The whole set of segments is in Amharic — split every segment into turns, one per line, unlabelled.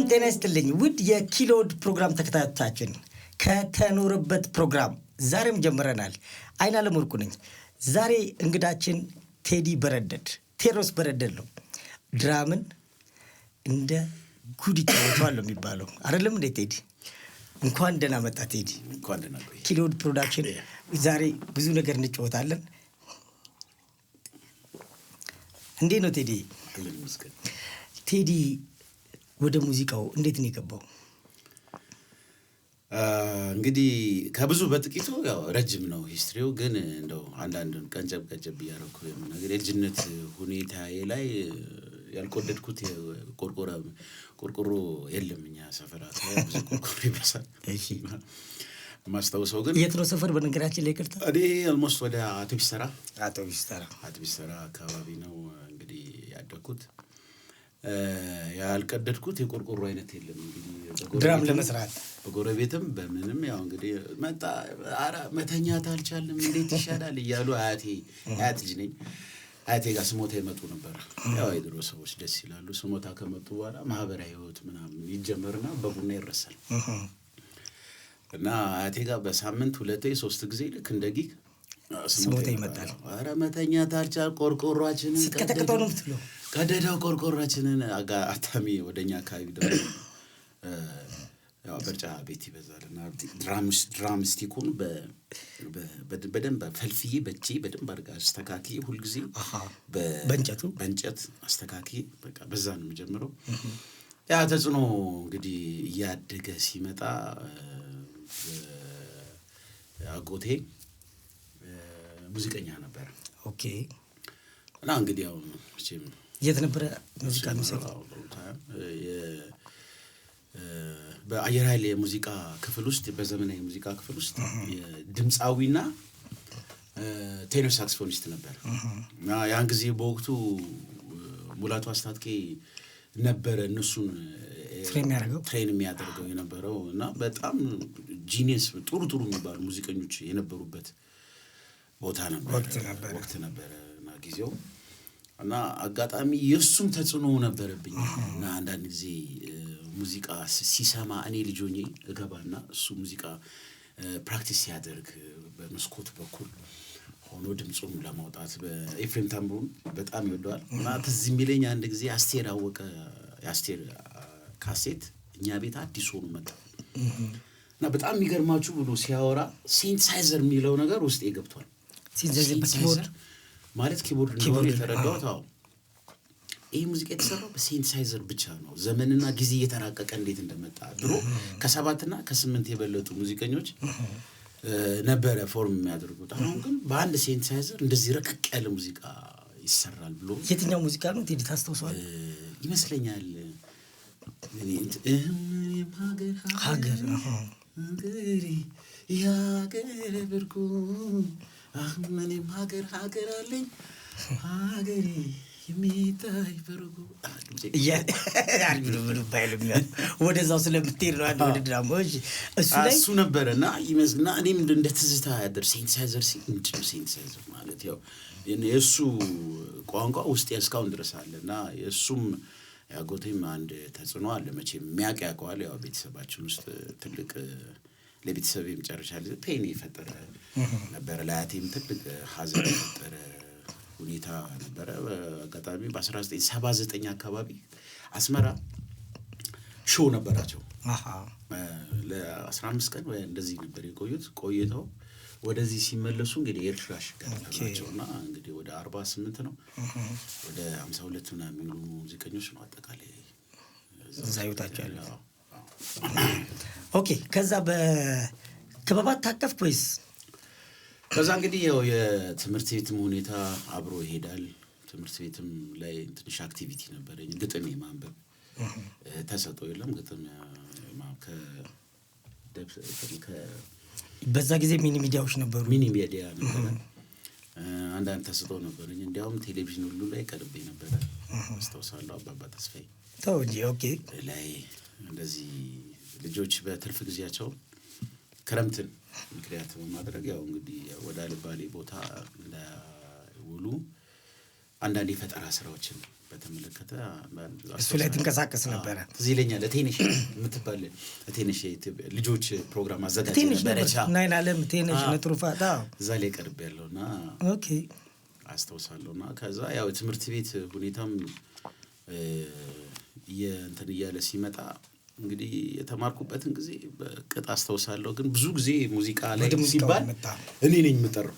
ጤና ይስጥልኝ ውድ የኪሎድ ፕሮግራም ተከታታዮቻችን፣ ከተኖረበት ፕሮግራም ዛሬም ጀምረናል። አይናለም ወርቁ ነኝ። ዛሬ እንግዳችን ቴዲ በረደድ ቴዎድሮስ በረደድ ነው። ድራምን እንደ ጉድ ይጫወታል ነው የሚባለው አይደለም እንዴ ቴዲ? እንኳን ደህና መጣ ቴዲ።
እንኳን ደህና ቆይ።
ኪሎድ ፕሮዳክሽን ዛሬ ብዙ ነገር እንጫወታለን። እንዴ ነው ቴዲ? ቴዲ ወደ ሙዚቃው እንዴት ነው የገባው?
እንግዲህ ከብዙ በጥቂቱ ያው ረጅም ነው ሂስትሪው፣ ግን እንደው አንዳንዱን ቀንጨብ እያደረኩ ነገር የልጅነት ሁኔታዬ ላይ ያልቆደድኩት ቆርቆሮ የለም እኛ ሰፈራት ብዙ ቆርቆሮ ይበሳል።
እሺ
ማስታወሰው ግን
የት ነው ሰፈር? በነገራችን ላይ ይቅርታ፣
እኔ ኦልሞስት ወደ አውቶቡስ ተራ አካባቢ ነው እንግዲህ ያደኩት። ያልቀደድኩት የቆርቆሮ አይነት የለም እንግዲህ
ድራም ለመስራት
በጎረቤትም በምንም ያው እንግዲህ መጣ መተኛት አልቻለም እንዴት ይሻላል እያሉ አያት ልጅ ነኝ አያቴ ጋር ስሞታ ይመጡ ነበር። ያው የድሮ ሰዎች ደስ ይላሉ። ስሞታ ከመጡ በኋላ ማህበራዊ ህይወት ምናምን ይጀመርና በቡና ይረሳል እና አያቴ ጋር በሳምንት 2-3 ጊዜ ልክ እንደ ጊግ
ስሞታ ይመጣል።
ኧረ መተኛት አልቻለም ቆርቆሯችንን
ከተከተው ነው የምትለው
ቀደዳው ቆርቆሯችንን አታሚ ወደኛ አካባቢ ደግሞ ያው በርጫ ቤት ይበዛልና ድራም ስቲኩን በደንብ ፈልፍዬ በእጄ በደንብ አድርጋ አስተካክዬ ሁልጊዜ በእንጨት አስተካክዬ በቃ በዛ ነው የምጀምረው። ያ ተጽዕኖ እንግዲህ እያደገ ሲመጣ አጎቴ ሙዚቀኛ ነበር።
ኦኬ።
እና እንግዲህ ያው እቺም
የት ነበር ሙዚቃ የሚሰራው?
በአየር ኃይል የሙዚቃ ክፍል ውስጥ በዘመናዊ የሙዚቃ ክፍል ውስጥ ድምፃዊና ቴነር ሳክስፎኒስት ነበር። እና ያን ጊዜ በወቅቱ ሙላቱ አስታጥቄ ነበረ እነሱን ትሬን የሚያደርገው የነበረው እና በጣም ጂኒየስ ጥሩ የሚባሉ ሙዚቀኞች የነበሩበት ቦታ ነበር ወቅት ነበረ እና ጊዜው እና አጋጣሚ የሱም ተጽዕኖ ነበረብኝ። እና አንዳንድ ጊዜ ሙዚቃ ሲሰማ እኔ ልጅ ሆኜ እገባና እሱ ሙዚቃ ፕራክቲስ ሲያደርግ በመስኮት በኩል ሆኖ ድምፁን ለማውጣት በኤፍሬም ታምሩን በጣም ይወደዋል። እና ትዝ የሚለኝ አንድ ጊዜ አስቴር አወቀ የአስቴር ካሴት እኛ ቤት አዲስ ሆኖ መጣ እና በጣም የሚገርማችሁ ብሎ ሲያወራ ሲንተሳይዘር የሚለው ነገር ውስጥ ይገብቷል።
ሲንተሳይዘር
ማለት ኪቦርድ ነው የተረዳሁት። አዎ ይሄ ሙዚቃ የተሰራው በሲንተሳይዘር ብቻ ነው። ዘመንና ጊዜ እየተራቀቀ እንዴት እንደመጣ ድሮ ከ7 እና ከ8 የበለጡ ሙዚቀኞች ነበረ ፎርም የሚያደርጉት። አሁን ግን በአንድ ሲንተሳይዘር እንደዚህ ረቀቅ ያለ ሙዚቃ ይሰራል ብሎ
የትኛው ሙዚቃ ነው ቴዲ ታስታውሰዋል?
ይመስለኛል
ሀገር
ያገር ብርኩ አሁን እኔም ሀገር አለኝ ሀገሬ የሚታይ በርጉ
ወደዛው ስለምትሄድ ነው። ወደ ድራማዎች
እሱ ነበረና ይመስልና እኔም እንደ ትዝታ ያደር ሲንተሳይዘር ሲንተሳይዘር ማለት ያው የእሱ ቋንቋ ውስጥ እስካሁን ድረስ አለና የእሱም ያጎቴም አንድ ተጽዕኖ አለ። መቼም የሚያውቀዋል። ያው ቤተሰባችን ውስጥ ትልቅ ለቤተሰብ የመጨረሻ ፔን የፈጠረ ነበር። ለአያቴም ትልቅ ሀዘን የፈጠረ ሁኔታ ነበረ። በአጋጣሚ በ1979 አካባቢ አስመራ ሾው ነበራቸው። ለ15 ቀን ወይ እንደዚህ ነበር የቆዩት። ቆይተው ወደዚህ ሲመለሱ እንግዲህ ኤርትራ ሽጋቸውና እንግዲህ ወደ 48 ነው ወደ 52 እና የሚሉ ሙዚቀኞች ነው አጠቃላይ
ዛዩታቸው ያለው። ኦኬ። ከዛ በክበባት ታቀፍክ ወይስ?
ከዛ እንግዲህ ያው የትምህርት ቤትም ሁኔታ አብሮ ይሄዳል። ትምህርት ቤትም ላይ ትንሽ አክቲቪቲ ነበረኝ። ግጥም የማንበብ ተሰጥኦ የለም። ግጥም
በዛ ጊዜ ሚኒ ሚዲያዎች ነበሩ።
ሚኒ ሚዲያ ነበረ። አንዳንድ ተሰጥኦ ነበረኝ። እንዲያውም ቴሌቪዥን ሁሉ ላይ ቀርቤ ነበረ አስታውሳለሁ። አባባ ተስፋዬ
ተው እንጂ። ኦኬ።
ላይ እንደዚህ ልጆች በትርፍ ጊዜያቸው ክረምትን ምክንያት በማድረግ ያው እንግዲህ ወደ አልባሌ ቦታ ለውሉ አንዳንድ የፈጠራ ስራዎችን በተመለከተ
እሱ ላይ ትንቀሳቀስ ነበረ።
እዚህ ይለኛል ቴኒሽ የምትባል ቴኒሽ ልጆች ፕሮግራም አዘጋጅ ነበረች።
ናይን ዓለም ቴኒሽ ነጥሩፋታ
እዛ ላይ ቀርብ ያለውና
ኦኬ
አስተውሳለሁና ከዛ ያው ትምህርት ቤት ሁኔታም የእንትን እያለ ሲመጣ እንግዲህ የተማርኩበትን ጊዜ በቅጥ አስተውሳለሁ። ግን ብዙ ጊዜ ሙዚቃ ላይ ሲባል እኔ ነኝ የምጠራው።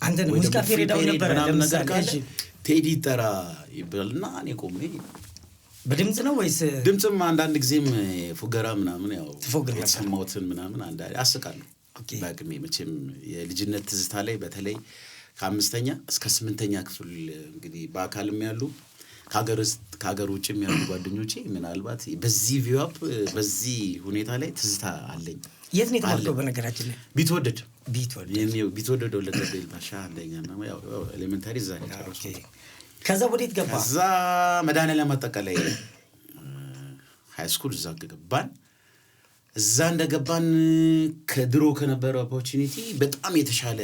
አንተ ነው ሙዚቃ ፌሬዳው ነበር ለምሳሌ
ቴዲ ጠራ ይባልና እኔ ቆሜ
በድምጽ ነው ወይስ
ድምጽም አንዳንድ ጊዜም ፉገራ ምናምን ያው የተሰማሁትን ምናምን አንዳንዴ አስቃለሁ። በአቅሜ መቼም የልጅነት ትዝታ ላይ በተለይ ከ5ኛ እስከ 8ኛ ክፍል እንግዲህ በአካልም ያሉ ከሀገር ውጭም ያሉ ጓደኞቼ ምናልባት በዚህ ቪዋፕ በዚህ ሁኔታ ላይ ትዝታ አለኝ።
የት ነው የተማርከው? በነገራችን ላይ
ቢትወደድ ወለተ ባሻ አንደኛ ነው ያው ኤሌመንታሪ እዛ ነው ጨረስኩት።
ከዛ ወዴት ገባ?
ከዛ መድኃኒዓለም አጠቃላይ ሃይ ስኩል እዛ ገባን። እዛ እንደገባን ከድሮ ከነበረው ኦፖርቹኒቲ በጣም የተሻለ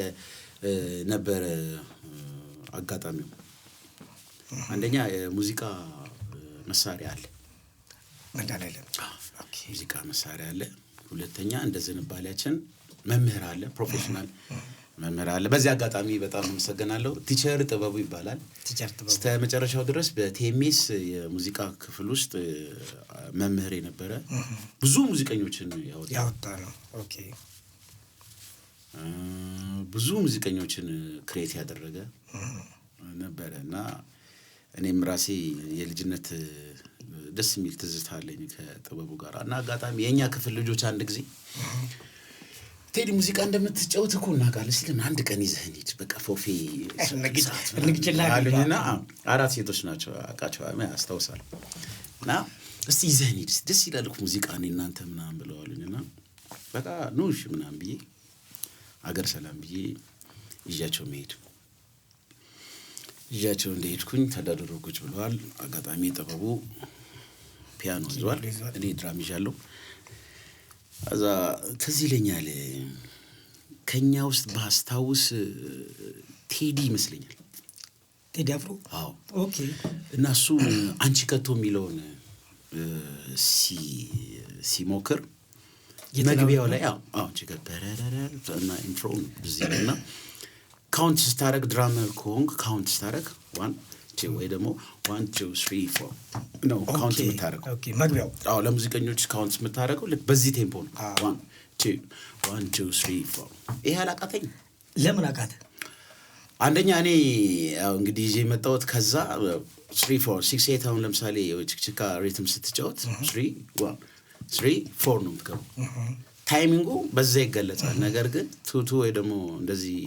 ነበር አጋጣሚው። አንደኛ የሙዚቃ መሳሪያ አለ
መድኃኒዓለም።
ኦኬ ሙዚቃ መሳሪያ አለ። ሁለተኛ እንደዝንባሌያችን መምህር አለ፣ ፕሮፌሽናል መምህር አለ። በዚህ አጋጣሚ በጣም አመሰግናለሁ። ቲቸር ጥበቡ ይባላል። እስከ መጨረሻው ድረስ በቴሜስ የሙዚቃ ክፍል ውስጥ መምህር የነበረ ብዙ ሙዚቀኞችን ያወጣ ነው።
ኦኬ
ብዙ ሙዚቀኞችን ክሬት ያደረገ ነበረና እኔም ራሴ የልጅነት ደስ የሚል ትዝታ አለኝ ከጥበቡ ጋር። እና አጋጣሚ የኛ ክፍል ልጆች አንድ ጊዜ ቴዲ ሙዚቃ እንደምትጫወት እኮ እናውቃለን ሲል አንድ ቀን ይዘህን ሂድ በቃ ፎፌ አሉኝና 4 ሴቶች ናቸው አውቃቸው አስታውሳለሁ። እና እስቲ ይዘህን ሂድ ደስ ይላል እኮ ሙዚቃ እኔ እናንተ ምናምን ብለዋሉኝና በቃ ኑሽ ምናምን ብዬ አገር ሰላም ብዬ ይዣቸው መሄድ ይዣቸው እንደሄድኩኝ ተዳድሮ ቁጭ ብለዋል። አጋጣሚ ጥበቡ ፒያኖ ይዟል፣ እኔ ድራም ይዣለሁ። አዛ ትዝ ይለኛል ከኛ ውስጥ ባስታውስ ቴዲ ይመስለኛል።
ቴዲ አፍሮ
አዎ
ኦኬ።
እና እሱ አንቺ ከቶ የሚለውን ሲሞክር መግቢያው ላይ አዎ አንቺ ከበረረረ እና ኢንትሮን ብዙና ካውንት ስታረግ ድራመር ኮንግ ካውንት ስታረግ 1 2 ወይ ደግሞ 1 2 3 4 ነው ካውንት የምታረገው።
ኦኬ መግቢያው
አዎ ለሙዚቀኞች ካውንት የምታረገው ልክ በዚህ ቴምፖ ነው። 1 2 3 4 ይሄ አላቃተኝ።
ለምን አቃተ?
አንደኛ እኔ ያው እንግዲህ ይዤ መጣሁት ከዛ 3 4 6 8 አሁን ለምሳሌ ችክችካ ሪትም ስትጫወት 3 1 3 4 ነው የምትገባው። ታይሚንጉ በዛ ይገለጻል። ነገር ግን ቱቱ ወይ ደግሞ እንደዚህ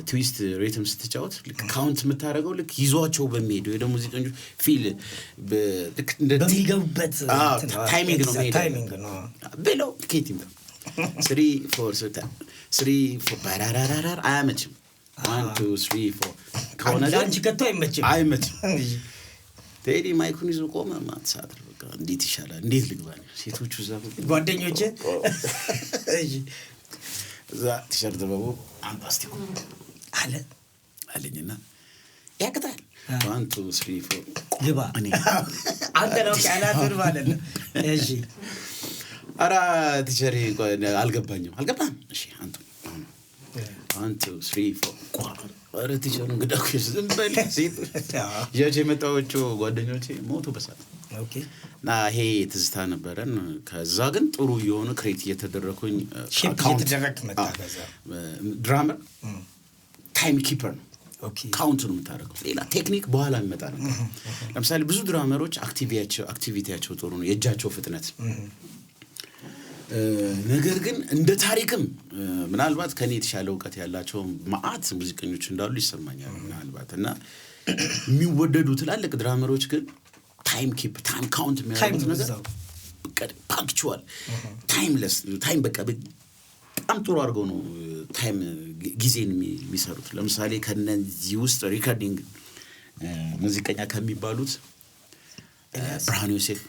ትዊስት ሪትም ስትጫወት ልክ ካውንት የምታረገው ልክ ይዟቸው በሚሄድ ወይ ደግሞ ሙዚቀኞች ፊል ልክ እንደ
በሚገቡበት
ታይሚንግ ነው
ታይሚንግ ነው
ብለው ኬቲም 3 4 3 4 ባራራራራ አያመችም። 1 2 3 4 ከሆነ
አንቺ ከቶ
አይመችም። ቴዲ ማይኩን ይዞ ቆመ ማትሳት በቃ እንዴት ይሻላል እንዴት ልግባ ነው ሴቶቹ እዛ
ጓደኞቼ
እሺ እዛ ቲሸርት በቡ አምባስቲኮ አለኝና ያቅታል 1 2 3 4
ግባ እኔ አንተ ነው ካላፈር ማለት ነው። እሺ
አራ ቲሸሪ አልገባኝም። እሺ አንተ 1 2 3 4 አረ ቲሸሩ እንግዳኩ ዝም በል ሲት ያቺ የመጣዎቹ ጓደኞቼ ሞቱ በሳት
ኦኬ።
እና ይሄ ትዝታ ነበረን። ከዛ ግን ጥሩ የሆነ ክሬት እየተደረኩኝ
ሼፕ እየተደረክ መጣ። ከዛ
ድራመር ታይም ኪፐር ነው።
ኦኬ
ካውንት ነው የምታደርገው። ሌላ ቴክኒክ በኋላ የሚመጣ ነው። ለምሳሌ ብዙ ድራመሮች አክቲቪቲያቸው ጥሩ ነው የእጃቸው ፍጥነት ነገር ግን እንደ ታሪክም ምናልባት ከኔ የተሻለ እውቀት ያላቸው ማአት ሙዚቀኞች እንዳሉ ይሰማኛል ምናልባት እና የሚወደዱ ትላልቅ ድራመሮች ግን ታይም ካውንት የሚያደርጉት ነገር ፓንክቹዋል ታይምለስ ታይም በቃ በጣም ጥሩ አድርገው ነው ታይም ጊዜን የሚሰሩት። ለምሳሌ ከነዚህ ውስጥ ሪከርዲንግ ሙዚቀኛ ከሚባሉት ብርሃኑ ዮሴፍ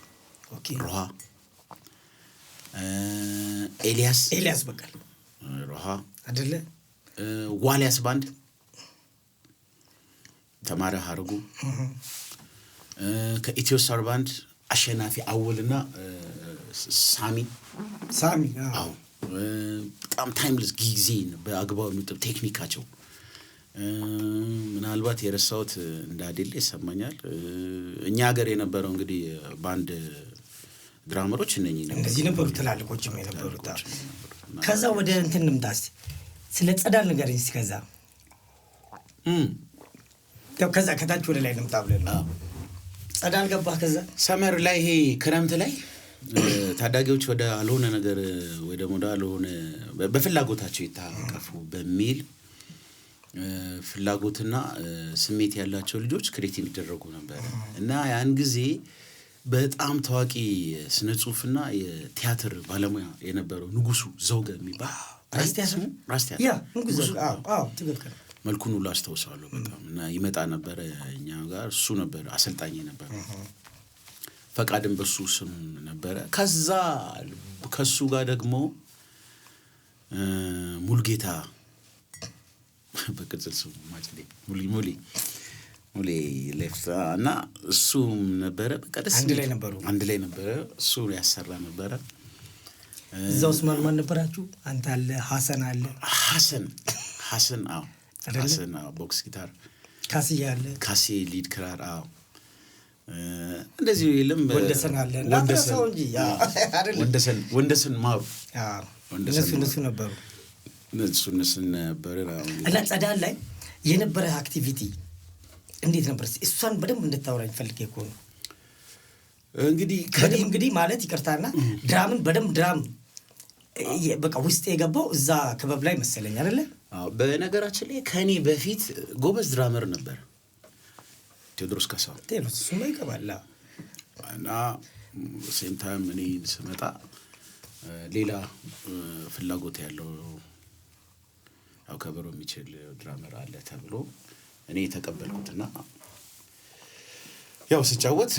ሮሃ ኤልያስ በቃል ሮሃ
አይደለ
ዋሊያስ ባንድ ተማረ ሀርጉ ከኢትዮ ስታር ባንድ አሸናፊ አወልና ሳሚ አዎ በጣም ታይምለስ ጊዜ በአግባቡ የሚጠብ ቴክኒካቸው ምናልባት የረሳሁት እንዳይደለ ይሰማኛል። እኛ ሀገር የነበረው እንግዲህ ባንድ ድራመሮች
እነዚህ ነበሩ ትላልቆችም የነበሩት። ከዛ ወደ እንትን እንምጣስ ስለ ጸዳል ንገረኝ እስኪ። ከዛ ከታች ወደ ላይ እንምጣ ብለን ጸዳል ገባህ። ከዛ
ሰመር ላይ ይሄ ክረምት ላይ ታዳጊዎች ወደ አልሆነ ነገር ወይ ደግሞ ወደ አልሆነ በፍላጎታቸው ይታቀፉ በሚል ፍላጎትና ስሜት ያላቸው ልጆች ክሬት የሚደረጉ ነበር እና ያን ጊዜ በጣም ታዋቂ ስነ ጽሁፍና የቲያትር ባለሙያ የነበረው ንጉሱ ዘውገ የሚባል ራስቲያ
ያ ንጉሱ አዎ ትክክል
መልኩን ሁሉ አስታውሳለሁ በጣም እና ይመጣ ነበር እኛ ጋር እሱ ነበር አሰልጣኝ ነበር። ፈቃድም በሱ ስም ነበር። ከሱ ጋር ደግሞ ሙልጌታ በቅጽል ስሙ ማጭዴ ሙሌ ሌፍታ እና እሱ ነበር። በቀደስ አንድ ላይ ነበረ እሱ ያሰራ ነበረ።
እዛው ማን ነበራችሁ? አንተ አለ ሐሰን አለ
ሐሰን አዎ ሐሰን ቦክስ ጊታር ካሲ ሊድ ክራር አዎ እንደዚህ የለም
ወንደሰን አለ ናፈሰው እንጂ አይደል
ወንደሰን ማሩ
እነሱ ነበሩ እና ጸዳል ላይ የነበረ አክቲቪቲ እንዴት ነበር? እሷን በደንብ እንድታወራኝ ፈልጌ እኮ ነው። እንግዲህ ማለት ይቅርታና ድራምን በደንብ ድራም በቃ ውስጥ የገባው እዛ ክበብ ላይ መሰለኝ አይደለ?
አዎ በነገራችን ላይ ከኔ በፊት ጎበዝ ድራመር ነበር ቴዎድሮስ ካሳው
እሱ ላይ ይገባል
እና ሴም ታይም እኔ ስመጣ ሌላ ፍላጎት ያለው ያው ከበሮ የሚችል ድራመር አለ ተብሎ እኔ ተቀበልኩትና ያው ስጫወት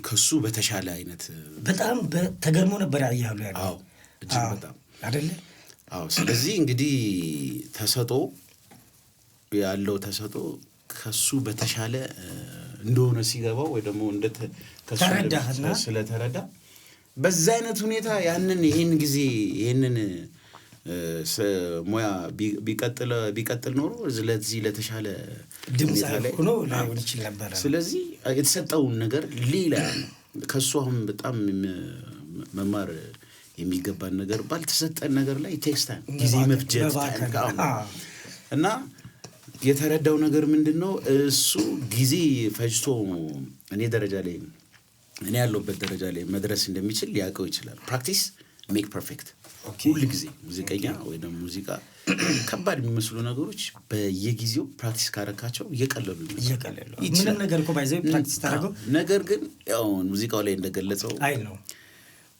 ከሱ በተሻለ አይነት
በጣም ተገርሞ ነበር ያያሉ ያለው።
አዎ እጅግ በጣም
አይደለ?
አዎ ስለዚህ እንግዲህ ተሰጦ ያለው ተሰጦ ከሱ በተሻለ እንደሆነ ሲገባው ወይ ደግሞ ከሱ ስለተረዳ በዛ አይነት ሁኔታ ይሄን ጊዜ ይሄንን ሙያ ቢቀጥል ኖሮ ስለዚህ ለተሻለ
ድምጽ ሆኖ ላይሆን ይችላል ነበር።
ስለዚህ የተሰጠውን ነገር ሌላ ከሱ አሁን በጣም መማር የሚገባን ነገር ባልተሰጠን ነገር ላይ ቴክስት ጊዜ መፍጀት እና የተረዳው ነገር ምንድነው እሱ ጊዜ ፈጅቶ እኔ ያለሁበት ደረጃ ላይ መድረስ እንደሚችል ሊያውቀው ይችላል። ፕራክቲስ ሜክ ፐርፌክት። ሁሉ ጊዜ ሙዚቀኛ ወይ ደግሞ ሙዚቃ ከባድ የሚመስሉ ነገሮች በየጊዜው ፕራክቲስ ካረካቸው እየቀለሉ
ምንም ነገር እኮ ባይዘው ፕራክቲስ ታረጋው።
ነገር ግን ያው ሙዚቃው ላይ እንደገለጸው
አይ ነው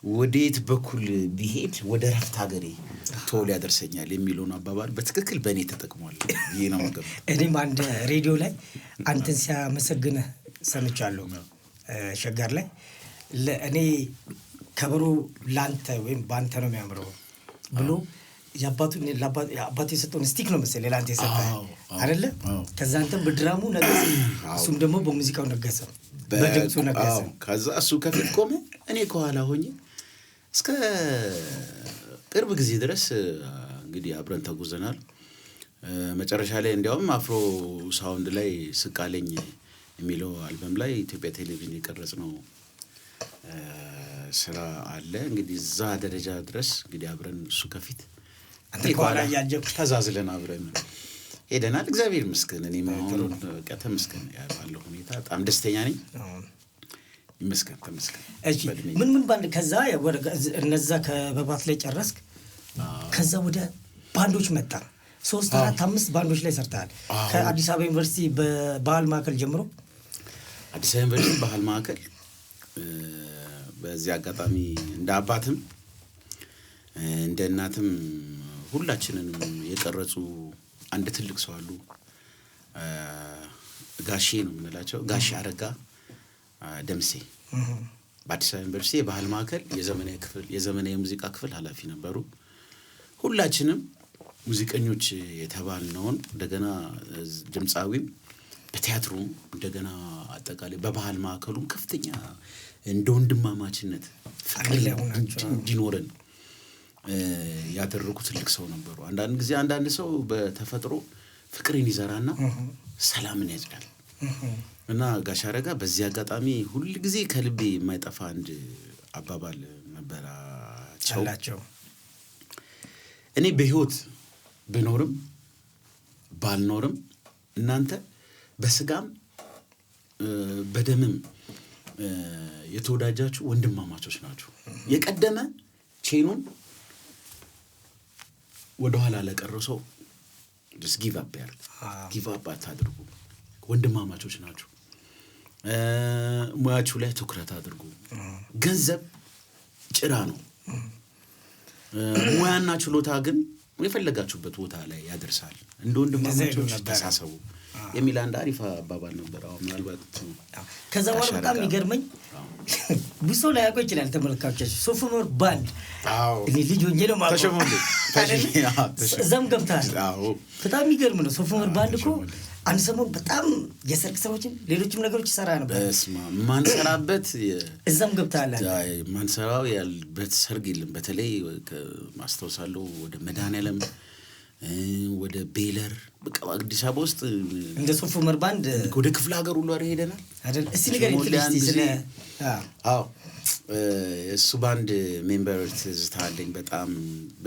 ወዴት በኩል ቢሄድ ወደ ረፍት ሀገሬ ቶሎ ያደርሰኛል የሚለውን አባባል በትክክል በእኔ ተጠቅሟል። ይሄ ነው ነገር።
እኔም አንድ ሬዲዮ ላይ አንተን ሲያመሰግንህ ሰምቻለሁ ሸጋር ላይ ለእኔ ከበሮ ላንተ ወይም ባንተ ነው የሚያምረው ብሎ ያባቱ የሰጠውን ስቲክ ነው መሰለኝ ላንተ የሰጠህ አይደለ? ከዛ አንተም በድራሙ ነገሰ፣ እሱም ደግሞ በሙዚቃው ነገሰ፣ በድምፁ ነገሰ።
ከዛ እሱ ከፊት ቆመ፣ እኔ ከኋላ ሆኜ እስከ ቅርብ ጊዜ ድረስ እንግዲህ አብረን ተጉዘናል። መጨረሻ ላይ እንዲያውም አፍሮ ሳውንድ ላይ ስቃለኝ የሚለው አልበም ላይ ኢትዮጵያ ቴሌቪዥን የቀረጽነው ስራ አለ። እንግዲህ እዛ ደረጃ ድረስ እንግዲህ አብረን እሱ ከፊት
አንተ ከኋላ ያጀብ
ተዛዝለን አብረን ሄደናል። እግዚአብሔር ይመስገን። እኔ ማሁን ተመስገን ያለው ሁኔታ በጣም ደስተኛ ነኝ። ይመስገን ተመስገን።
እሺ ምን ባንድ ከዛ እነዛ ከበባት ላይ ጨረስክ። ከዛ ወደ ባንዶች መጣ። 3 4 5 ባንዶች ላይ ሰርተሃል። ከአዲስ አበባ ዩኒቨርሲቲ በባህል ማዕከል ጀምሮ
አዲስ አበባ ዩኒቨርሲቲ ባህል ማዕከል በዚህ አጋጣሚ እንደ አባትም እንደ እናትም ሁላችንንም የቀረጹ አንድ ትልቅ ሰው አሉ። ጋሼ ነው የምንላቸው፣ ጋሼ አረጋ ደምሴ በአዲስ አበባ ዩኒቨርሲቲ የባህል ማዕከል የዘመናዊ ሙዚቃ ክፍል ኃላፊ ነበሩ። ሁላችንም ሙዚቀኞች የተባልነውን እንደገና ድምፃዊም በቲያትሩ እንደገና አጠቃላይ በባህል ማዕከሉም ከፍተኛ እንደ ወንድማማችነት ፍቅር እንዲኖረን ያደረጉ ትልቅ ሰው ነበሩ። አንዳንድ ጊዜ አንዳንድ ሰው በተፈጥሮ ፍቅርን ይዘራና ሰላምን ያጭዳል እና ጋሽ አረጋ በዚህ አጋጣሚ ሁሉ ጊዜ ከልቤ የማይጠፋ አንድ አባባል ነበራቸው። እኔ በህይወት ብኖርም ባልኖርም እናንተ በስጋም በደምም የተወዳጃችሁ ወንድማማቾች ናችሁ። የቀደመ ቼኑን ወደ ኋላ ለቀረው ሰው just give up ያርግ give up አታድርጉ። ወንድማማቾች ናችሁ። ሙያችሁ ላይ ትኩረት አድርጉ። ገንዘብ ጭራ ነው። ሙያና ችሎታ ግን የፈለጋችሁበት ቦታ ላይ ያደርሳል። እንደ ወንድማማቾች ተሳሰቡ የሚል አንድ አሪፍ አባባል ነበር። ምናልባት
ከዛ በኋላ በጣም ይገርመኝ ብዙ ላይ ያቆይ ይችላል ተመልካቾች ሶፎመር ባንድ እኔ ልጅ ሆኜ ነው ማለት እዛም ገብታል። በጣም ይገርም ነው። ሶፎመር ባንድ እኮ አንድ ሰሞን በጣም የሰርግ ስራዎችም ሌሎችም ነገሮች ይሰራ ነበር።
በስማ ማንሰራበት
እዛም ገብታል።
ማንሰራው ያልበት ሰርግ የለም። በተለይ ማስተውሳለሁ ወደ መድኃኔዓለም ወደ ቤለር በቃ አዲስ አበባ ውስጥ
እንደ ሶፎመር ባንድ
ወደ ክፍለ ሀገር ሁሉ ሄደናል አይደል?
እስቲ ነገር ኢንትረስቲ ስለ
እሱ ባንድ ሜምበር ትዝታለኝ።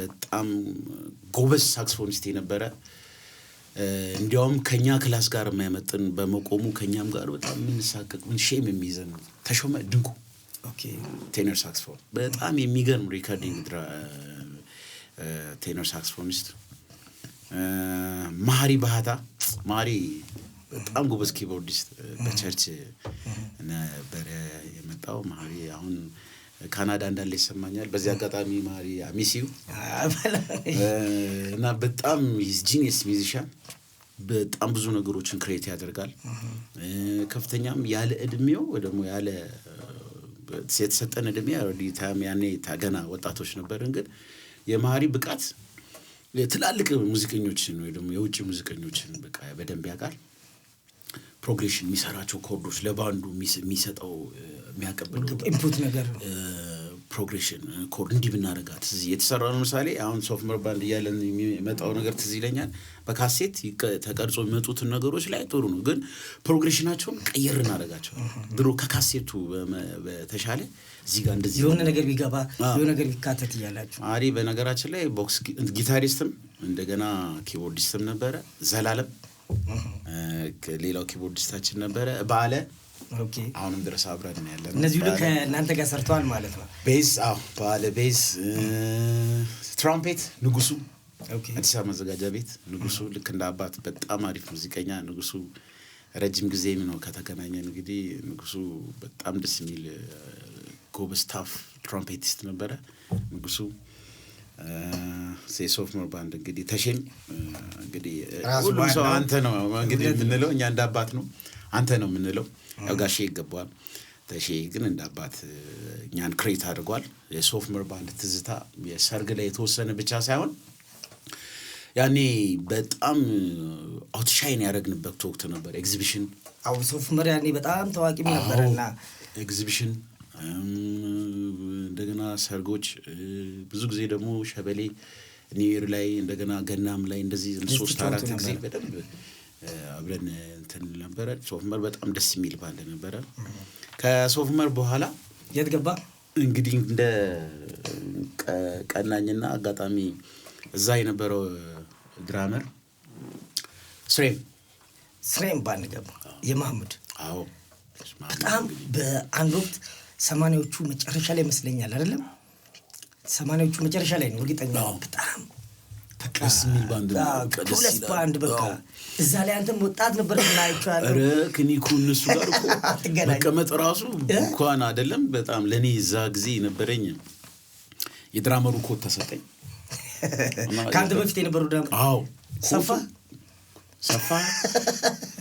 በጣም ጎበዝ ሳክስፎኒስት የነበረ እንዲያውም ከኛ ክላስ ጋር የማይመጥን በመቆሙ ከኛም ጋር በጣም ምንሳቀቅ ምን ሼም የሚይዘን ተሾመ ድንቁ ቴነር ሳክስፎን በጣም የሚገርም ሪከርዲንግ ቴነር ሳክስፎኒስት። ማሪ ባህታ ማሪ በጣም ጎበዝ ኪቦርዲስት በቸርች ነበር የመጣው። ማሪ አሁን ካናዳ እንዳለ ይሰማኛል። በዚህ አጋጣሚ ማሪ አሚሲው እና በጣም ጂኒየስ ሚውዚሻን በጣም ብዙ ነገሮችን ክሬት ያደርጋል። ከፍተኛም ያለ እድሜው ደግሞ ያለ የተሰጠን እድሜ ያኔ ታገና ወጣቶች ነበርን። ግን የማሪ ብቃት ትላልቅ ሙዚቀኞችን ወይ ደግሞ የውጭ ሙዚቀኞችን በቃ በደንብ ያውቃል። ፕሮግሬሽን የሚሰራቸው ኮርዶች ለባንዱ የሚሰጠው የሚያቀብለው
ኢንፑት ነገር
ፕሮግሬሽን ኮርድ እንዲህ ብናረጋት እዚህ የተሰራው ለምሳሌ አሁን ሶፍትዌር ባንድ እያለን የሚመጣው ነገር ትዝ ይለኛል። በካሴት ተቀርጾ የሚመጡትን ነገሮች ላይ ጥሩ ነው፣ ግን ፕሮግሬሽናቸውን ቀየር እናደርጋቸው። ድሮ ከካሴቱ በተሻለ እዚህ ጋር እንደዚህ
የሆነ ነገር ቢገባ የሆነ ነገር ቢካተት ይያላችሁ።
አሪ በነገራችን ላይ ቦክስ ጊታሪስትም እንደገና ኪቦርዲስትም ነበረ። ዘላለም ሌላው ኪቦርዲስታችን ነበረ። ባለ
ኦኬ
አሁንም ድረስ አብረን ያለን
እነዚህ ሁሉ ከእናንተ ጋር ሰርተዋል ማለት ነው።
ቤዝ ባለ ቤዝ ትራምፔት ንጉሱ አዲስ አበባ መዘጋጃ ቤት ንጉሱ ልክ እንደ አባት በጣም አሪፍ ሙዚቀኛ ንጉሱ። ረጅም ጊዜ ነው ከተገናኘን። እንግዲህ ንጉሱ በጣም ደስ የሚል ጎበዝ ታፍ ትራምፔቲስት ነበረ ንጉሱ። ሶፍትዌር ባንድ እንግዲህ ተሼም እንግዲህ ሁሉም ሰው አንተ ነው እንግዲህ የምንለው እኛ እንደ አባት ነው አንተ ነው የምንለው። ያው ጋሼ ይገባዋል። ተሼ ግን እንደ አባት እኛን ክሬት አድርጓል። የሶፍትዌር ባንድ ትዝታ የሰርግ ላይ የተወሰነ ብቻ ሳይሆን ያኔ በጣም አውትሻይን ያደረግንበት ወቅት ነበር። ኤግዚቢሽን
ሶፍትዌር ያኔ በጣም ታዋቂም ነበርና
ኤግዚቢሽን እንደገና ሰርጎች ብዙ ጊዜ ደግሞ ሸበሌ ኒውር ላይ እንደገና ገናም ላይ እንደዚህ 3-4 ጊዜ በደንብ አብረን እንትን ነበረ። ሶፍትዌር በጣም ደስ የሚል ባንድ ነበረ። ከሶፍትዌር በኋላ
የት ገባ
እንግዲህ እንደ ቀናኝና አጋጣሚ እዛ የነበረው ድራመር ስሬም ባንድ ገባ የማህሙድ። አዎ
በጣም በአንድ ወቅት 80ዎቹ መጨረሻ ላይ መስለኛል አይደለም 80ዎቹ መጨረሻ ላይ ነው እርግጠኛ። በጣም
ደስ የሚል ባንድ ነው።
ሁለት ባንድ በቃ እዛ ላይ አንተም ወጣት ነበር እና አይቻለሁ።
ኧረ ክኒኩ እነሱ ጋር እኮ መቀመጥ ራሱ እንኳን አይደለም በጣም ለኔ እዛ ጊዜ ነበረኝ የድራመሩ ኮት ተሰጠኝ።
ካንተ በፊት የነበረው ድራመር
አዎ
ሰፋ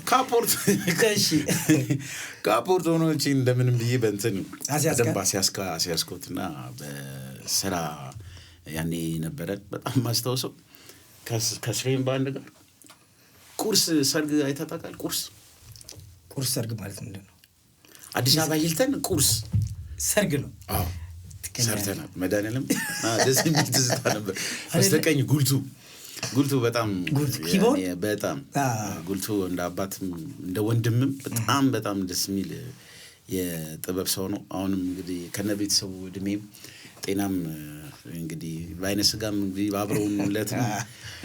ካፖርት
እሺ
ካፖርት ሆኖች እንደምንም ብዬ በእንትን ደንባ ሲያስኮትና በስራ ያኔ ነበረን። በጣም ማስተዋወሰው ከስሬም ባንድ ጋር ቁርስ ሰርግ አይታጣቃል። ቁርስ
ቁርስ ሰርግ ማለት ምንድን ነው?
አዲስ አበባ ሂልተን ቁርስ
ሰርግ ነው።
አዎ ሰርተናል። መድኃኒዓለም ደስ የሚል ትዝታ ነበር። በስተቀኝ ጉልቱ በጣም በጣም ጉልቱ እንደ አባትም እንደ ወንድምም በጣም ደስ የሚል የጥበብ ሰው ነው። አሁንም እንግዲህ ከነ ቤተሰቡ እድሜም ጤናም እንግዲህ በአይነ ስጋም እንግዲህ አብረውለት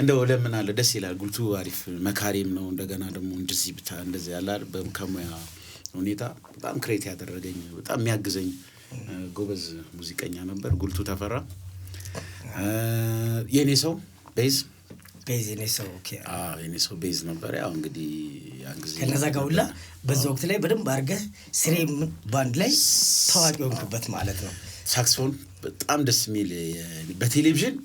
እንደው ለምናለ ደስ ይላል። ጉልቱ አሪፍ መካሪም ነው። እንደገና ደግሞ እንደዚህ ያለ በከሙያ ሁኔታ በጣም ክሬት ያደረገኝ በጣም የሚያግዘኝ ጎበዝ ሙዚቀኛ ነበር ጉልቱ ተፈራ። የኔ ሰው ቤዝ
የኔ ሰው ኦኬ
የኔ ሰው ቤዝ ነበር። ያው እንግዲህ ያን ጊዜ
ከነዛ ጋር ሁላ በዛ ወቅት ላይ በደንብ አድርገህ ስሬም ባንድ ላይ ታዋቂ ሆንክበት ማለት ነው።
ሳክስፎን በጣም ደስ የሚል በቴሌቪዥን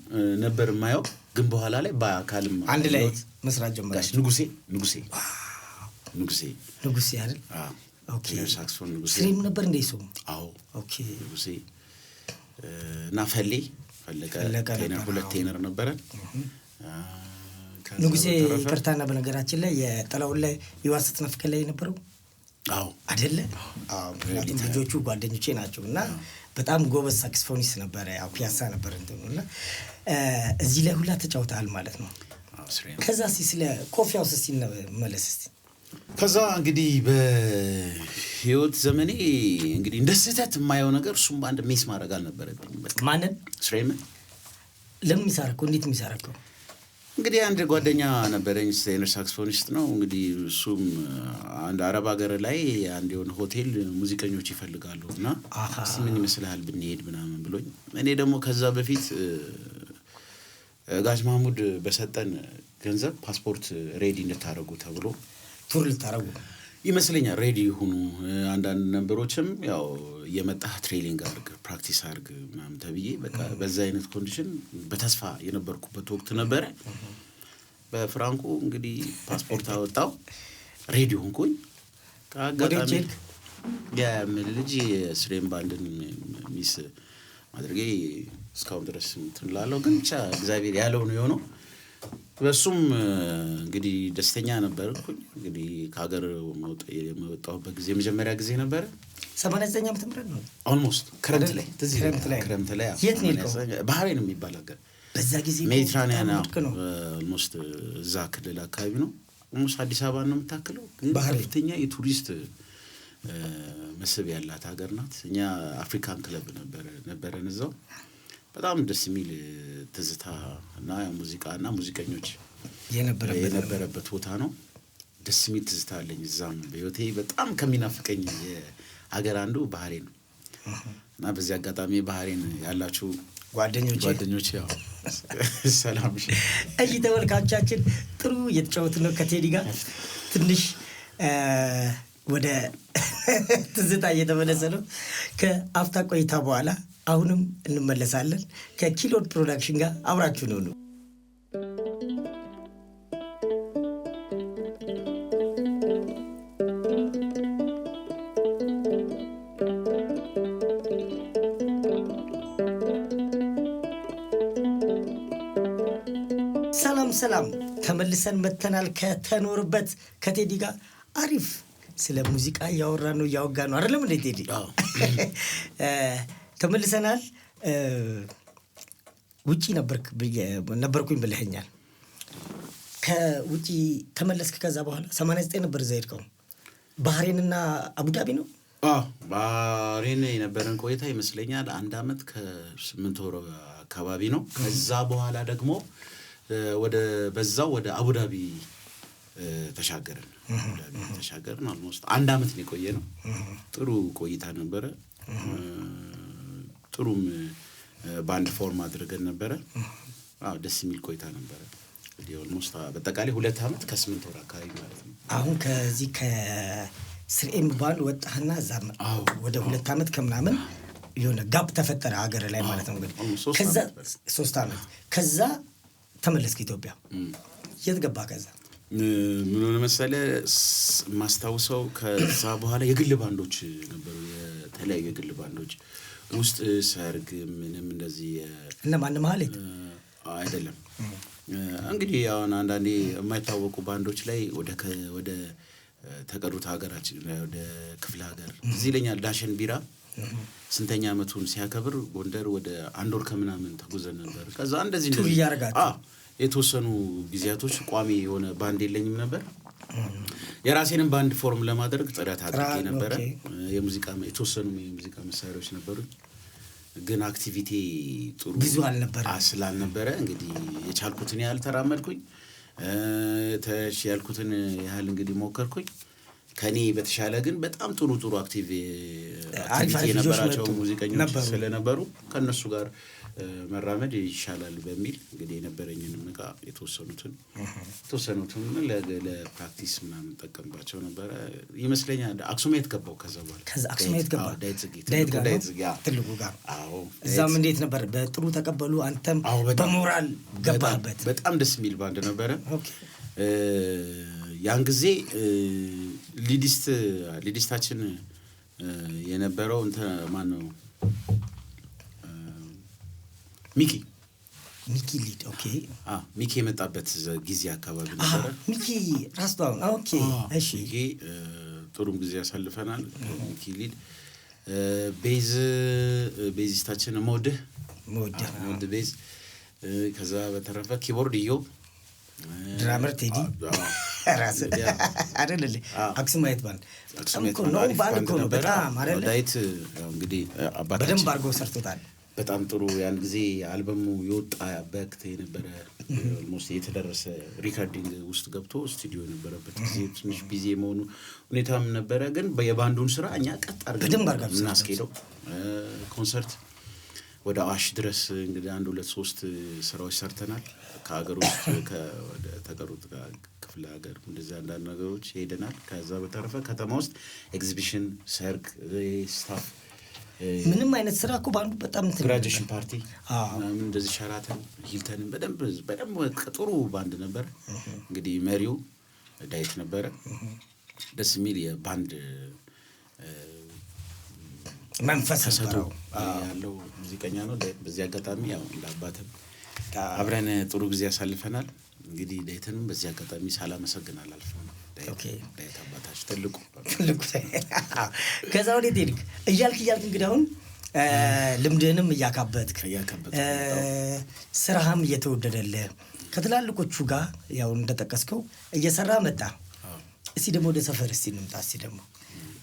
ነበር የማየው፣ ግን በኋላ ላይ በአካልም
አንድ ላይ መስራት ጀመራችሁ። ንጉሴ አይደል? ኦኬ
ሳክስፎን ንጉሴ
ስሬም ነበር እንደ ሰው።
አዎ
ኦኬ
ንጉሴ እና ፈለቀ ሁለት ቴነር ነበረ።
ንጉሴ ይቅርታና በነገራችን ላይ የጠላውን ላይ ይዋስት ነፍከ ላይ ነበረው።
አዎ
አይደለ? አዎ ምክንያቱም ልጆቹ ጓደኞቼ ናቸው እና በጣም ጎበዝ ሳክስፎኒስት ነበረ። ያው ፒያሳ ነበር እንትኑና እዚህ ላይ ሁላ ተጫውተሃል ማለት ነው። ከዛ ስለ ኮፊ ሃውስ ሲመለስ
ከዛ እንግዲህ በህይወት ዘመኔ እንግዲህ እንደ ስህተት የማየው ነገር እሱም በአንድ ሜስ ማድረግ አልነበረብኝ።
ማንን?
ስሬምን።
ለምን የሚሰራከው? እንዴት የሚሰራከው?
እንግዲህ አንድ ጓደኛ ነበረኝ ቴነር ሳክስፎኒስት ነው። እንግዲህ እሱም አንድ አረብ ሀገር ላይ አንድ የሆነ ሆቴል ሙዚቀኞች ይፈልጋሉ እና ምን ይመስልሃል ብንሄድ ምናምን ብሎኝ፣ እኔ ደግሞ ከዛ በፊት ጋሽ ማሙድ በሰጠን ገንዘብ ፓስፖርት ሬዲ እንድታረጉ ተብሎ
ቱር ልታረጉ
ይመስለኛል። ሬዲ ሁኑ፣ አንዳንድ ነምበሮችም ያው የመጣህ ትሬኒንግ አድርግ ፕራክቲስ አድርግ ምናምን ተብዬ በቃ በዛ አይነት ኮንዲሽን በተስፋ የነበርኩበት ወቅት ነበረ። በፍራንኩ እንግዲህ ፓስፖርት አወጣው፣ ሬዲ ሆንኩኝ። ከአጋጣሚ የልጅ ስሬም ባንድን ሚስ ማድረጌ እስካሁን ድረስ ትንላለሁ፣ ግን ብቻ እግዚአብሔር ያለው ነው የሆነው። በሱም እንግዲህ ደስተኛ ነበርኩኝ። እንግዲህ ከሀገር የመጣሁበት ጊዜ የመጀመሪያ ጊዜ ነበረ
89 ዓመተ ምህረት ነው።
ኦልሞስት ክረምት ላይ
የት ነው የሄድከው?
ባህሬን የሚባል ሀገር
በዛ ጊዜ
ሜዲትራኒያን ነው። ኦልሞስት እዛ ክልል አካባቢ ነው። ኦልሞስት አዲስ አበባ ነው የምታክለው፣ ግን ከፍተኛ የቱሪስት መስህብ ያላት ሀገር ናት። እኛ አፍሪካን ክለብ ነበረን እዛው። በጣም ደስ የሚል ትዝታ እና ሙዚቃ እና ሙዚቀኞች የነበረበት ቦታ ነው። ደስ የሚል ትዝታ አለኝ እዛም። በህይወቴ በጣም ከሚናፍቀኝ የሀገር አንዱ ባህሬን ነው እና በዚህ አጋጣሚ ባህሬን ያላችሁ ጓደኞች ያው ሰላም።
እሺ ተመልካቾቻችን ጥሩ እየተጫወትን ነው ከቴዲ ጋር። ትንሽ ወደ ትዝታ እየተመለሰ ነው። ከአፍታ ቆይታ በኋላ አሁንም እንመለሳለን። ከኪሎድ ፕሮዳክሽን ጋር አብራችሁ ነው። ሰላም ተመልሰን መተናል። ከተኖርበት ከቴዲ ጋር አሪፍ ስለ ሙዚቃ እያወራ ነው እያወጋ ነው አይደለም እንዴ ቴዲ? ተመልሰናል። ውጪ ነበርኩኝ ብለኸኛል። ከውጪ ተመለስክ። ከዛ በኋላ 89 ነበር እዛ ሄድከው። ባህሬንና አቡዳቢ ነው?
ባህሬን የነበረን ቆይታ ይመስለኛል 1 ዓመት ከ8 ወር አካባቢ ነው። ከዛ በኋላ ደግሞ ወደ አቡዳቢ ተሻገርን። አልሞስት 1 ዓመት ነው የቆየ ነው። ጥሩ ቆይታ ነበረ። ጥሩም ባንድ ፎርም አድርገን ነበረ። ደስ የሚል ቆይታ ነበረ። እንግዲህ ኦልሞስት በአጠቃላይ 2 ዓመት ከ8 ወር አካባቢ ማለት ነው።
አሁን ከዚህ ከስሬም ባንድ ወጣህና እዛ ወደ 2 ዓመት ከምናምን የሆነ ጋፕ ተፈጠረ ሀገር ላይ ማለት ነው። እንግዲህ ከዛ 3 ዓመት ከዛ ተመለስክ ኢትዮጵያ። የት ገባ? ከዛ
ምን ሆነ መሰለህ ማስታውሰው፣ ከዛ በኋላ የግል ባንዶች ነበሩ፣ የተለያዩ የግል ባንዶች ውስጥ ሰርግ ምንም እንደዚህ
እና ማንም ማለት
አይደለም። እንግዲህ አሁን አንዳንዴ የማይታወቁ ባንዶች ላይ ወደ ተቀሩት ሀገራችን ወደ ክፍለ ሀገር እዚህ ለኛል ዳሽን ቢራ ስንተኛ አመቱን ሲያከብር ጎንደር ወደ አንድ ወር ከምናምን ተጉዘን ነበር። ከዛ እንደዚህ የተወሰኑ ጊዜያቶች ቋሚ የሆነ ባንድ የለኝም ነበር። የራሴንም ባንድ ፎርም ለማድረግ ጥረት አድርጌ ነበር። የሙዚቃ የተወሰኑ የሙዚቃ መሳሪያዎች ነበሩኝ፣ ግን አክቲቪቲ ጥሩ
ብዙ
ስላልነበረ እንግዲህ የቻልኩትን ያህል ተራመድኩኝ፣ ያልኩትን ያህል እንግዲህ ሞከርኩኝ። ከኔ በተሻለ ግን በጣም ጥሩ አክቲቪቲ የነበራቸው ሙዚቀኞች ስለነበሩ ከነሱ ጋር መራመድ ይሻላል በሚል እንግዲህ የነበረኝን ንቃ የተወሰኑትን ለፕራክቲስ ምናምን ተጠቀምባቸው ነበር ይመስለኛል። አክሱማይት ገባው። ከዛ
አክሱማይት ገባው ዳይት ትልቁ ጋር እዛም እንዴት ነበር? በጥሩ ተቀበሉ? አንተም በሞራል ገባበት?
በጣም ደስ የሚል ባንድ ነበረ። ያን ጊዜ ሊዲስታችን የነበረው ማን ነው?
ሚኪ ሊድ። ኦኬ
ሚኪ የመጣበት ጊዜ አካባቢ ነበረ።
ሚኪ ራስታውን። ኦኬ እሺ።
ሚኪ ጥሩም ጊዜ ያሳልፈናል። ሚኪ ሊድ ቤዚስታችን ሞድህ ቤዝ። ከዛ በተረፈ ኪቦርድ ኢዮብ፣
ድራመር ቴዲ ራስ አይደል? አክሱማይት ባንድ በጣም አይደል?
ዳዊት እንግዲህ አባታችን
በደንብ አድርጎ ሰርቶታል።
በጣም ጥሩ። ያን ጊዜ አልበሙ የወጣ በክተ የነበረ ኦልሞስት የተደረሰ ሪካርዲንግ ውስጥ ገብቶ ስቱዲዮ የነበረበት ጊዜ ትንሽ ቢዚ የመሆኑ ሁኔታም ነበረ። ግን የባንዱን ስራ እኛ ቀጥ አድርገን እናስኬደው። ኮንሰርት ወደ አዋሽ ድረስ እንግዲህ 1 2 3 ስራዎች ሰርተናል። ከሀገር ውስጥ ወደ ተቀሩት ክፍለ ሀገር እንደዚህ አንዳንድ ነገሮች ሄደናል። ከዛ በተረፈ ከተማ ውስጥ ኤግዚቢሽን፣ ሰርግ፣ ስታፍ
ምንም አይነት ስራ እኮ ባንዱ በጣም
ግራጁዌሽን ፓርቲ ምናምን እንደዚህ ሸራተን ሂልተንን በደንብ ጥሩ ባንድ ነበር። እንግዲህ መሪው ዳዊት ነበረ። ደስ የሚል የባንድ
መንፈስ
ያለው ሙዚቀኛ ነው። በዚህ አጋጣሚ ያው እንደ አባትም አብረን ጥሩ ጊዜ ያሳልፈናል። እንግዲህ ዳዊትንም በዚህ አጋጣሚ ሳላመሰግን አላልፍም። ዳዊት አባታችን ትልቁ
ከዛ ወዴት ሄድክ? እያልክ እንግዲህ አሁን ልምድህንም እያካበትክ ስራህም እየተወደደልህ ከትላልቆቹ ጋር ያው እንደጠቀስከው እየሰራ መጣ። እስቲ ደግሞ ወደ ሰፈር እስቲ እንምጣ። እስቲ ደግሞ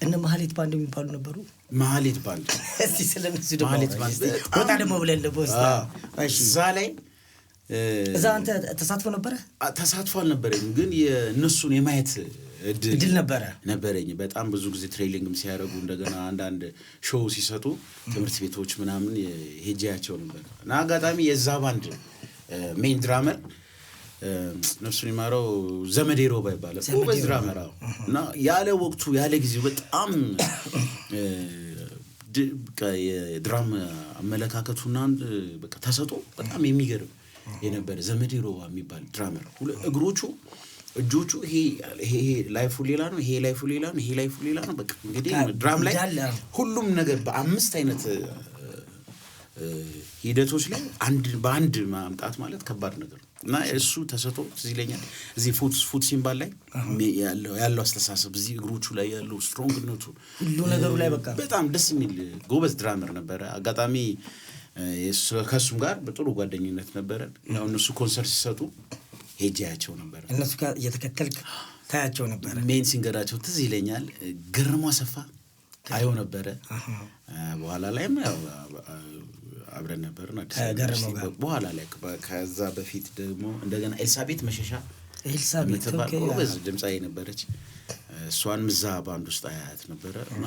እነ ማህሌት ባንድ የሚባሉ ነበሩ።
ማህሌት ባንድ
እስቲ ስለነሱ ደግሞ ወጣ ደግሞ ብለን ለቦስ
እዛ ላይ
እዛ አንተ ተሳትፎ ነበረ?
ተሳትፎ አልነበረኝም፣ ግን የእነሱን የማየት
እድል
ነበረኝ። በጣም ብዙ ጊዜ ትሬኒንግም ሲያደርጉ እንደገና አንዳንድ ሾው ሲሰጡ ትምህርት ቤቶች ምናምን ሄጃቸው ነበር እና አጋጣሚ የዛ ባንድ ሜን ድራመር ነፍሱን ይማረው ዘመዴ ሮባ ይባላል። ጎበዝ ድራመር እና ያለ ወቅቱ ያለ ጊዜው በጣም የድራም አመለካከቱና በቃ ተሰጦ በጣም የሚገርም የነበረ ዘመዴ ሮባ የሚባል ድራመር። እጆቹ ይሄ ላይፉ ሌላ ነው፣ ይሄ ላይፉ ሌላ ነው፣ ይሄ ላይፉ ሌላ ነው። በቃ እንግዲህ ድራም ላይ ሁሉም ነገር በ5 አይነት ሂደቶች ላይ በአንድ ማምጣት ማለት ከባድ ነገር ነው እና እሱ ተሰጥቶ እዚህ ይለኛል። እዚህ ፉት ሲምባል ላይ ያለው አስተሳሰብ እዚህ እግሮቹ ላይ ያለው ስትሮንግነቱ
ሁሉ ነገሩ ላይ በቃ
በጣም ደስ የሚል ጎበዝ ድራመር ነበረ። አጋጣሚ ከሱም ጋር በጥሩ ጓደኝነት ነበረ። ያው እነሱ ኮንሰርት ሲሰጡ ሄጃቸው ነበር።
እነሱ ጋር እየተከተልክ ታያቸው ነበር።
ሜን ሲንገራቸው ትዝ ይለኛል። ግርማ ሰፋ አየው ነበረ። በኋላ ላይም ያው አብረን ነበርና በኋላ ላይ ከዛ በፊት ደግሞ እንደገና ኤልሳቤት መሸሻ ጎበዝ ድምጻዊ ነበረች። እሷን ምዛ ባንድ ውስጥ አያት ነበረ እና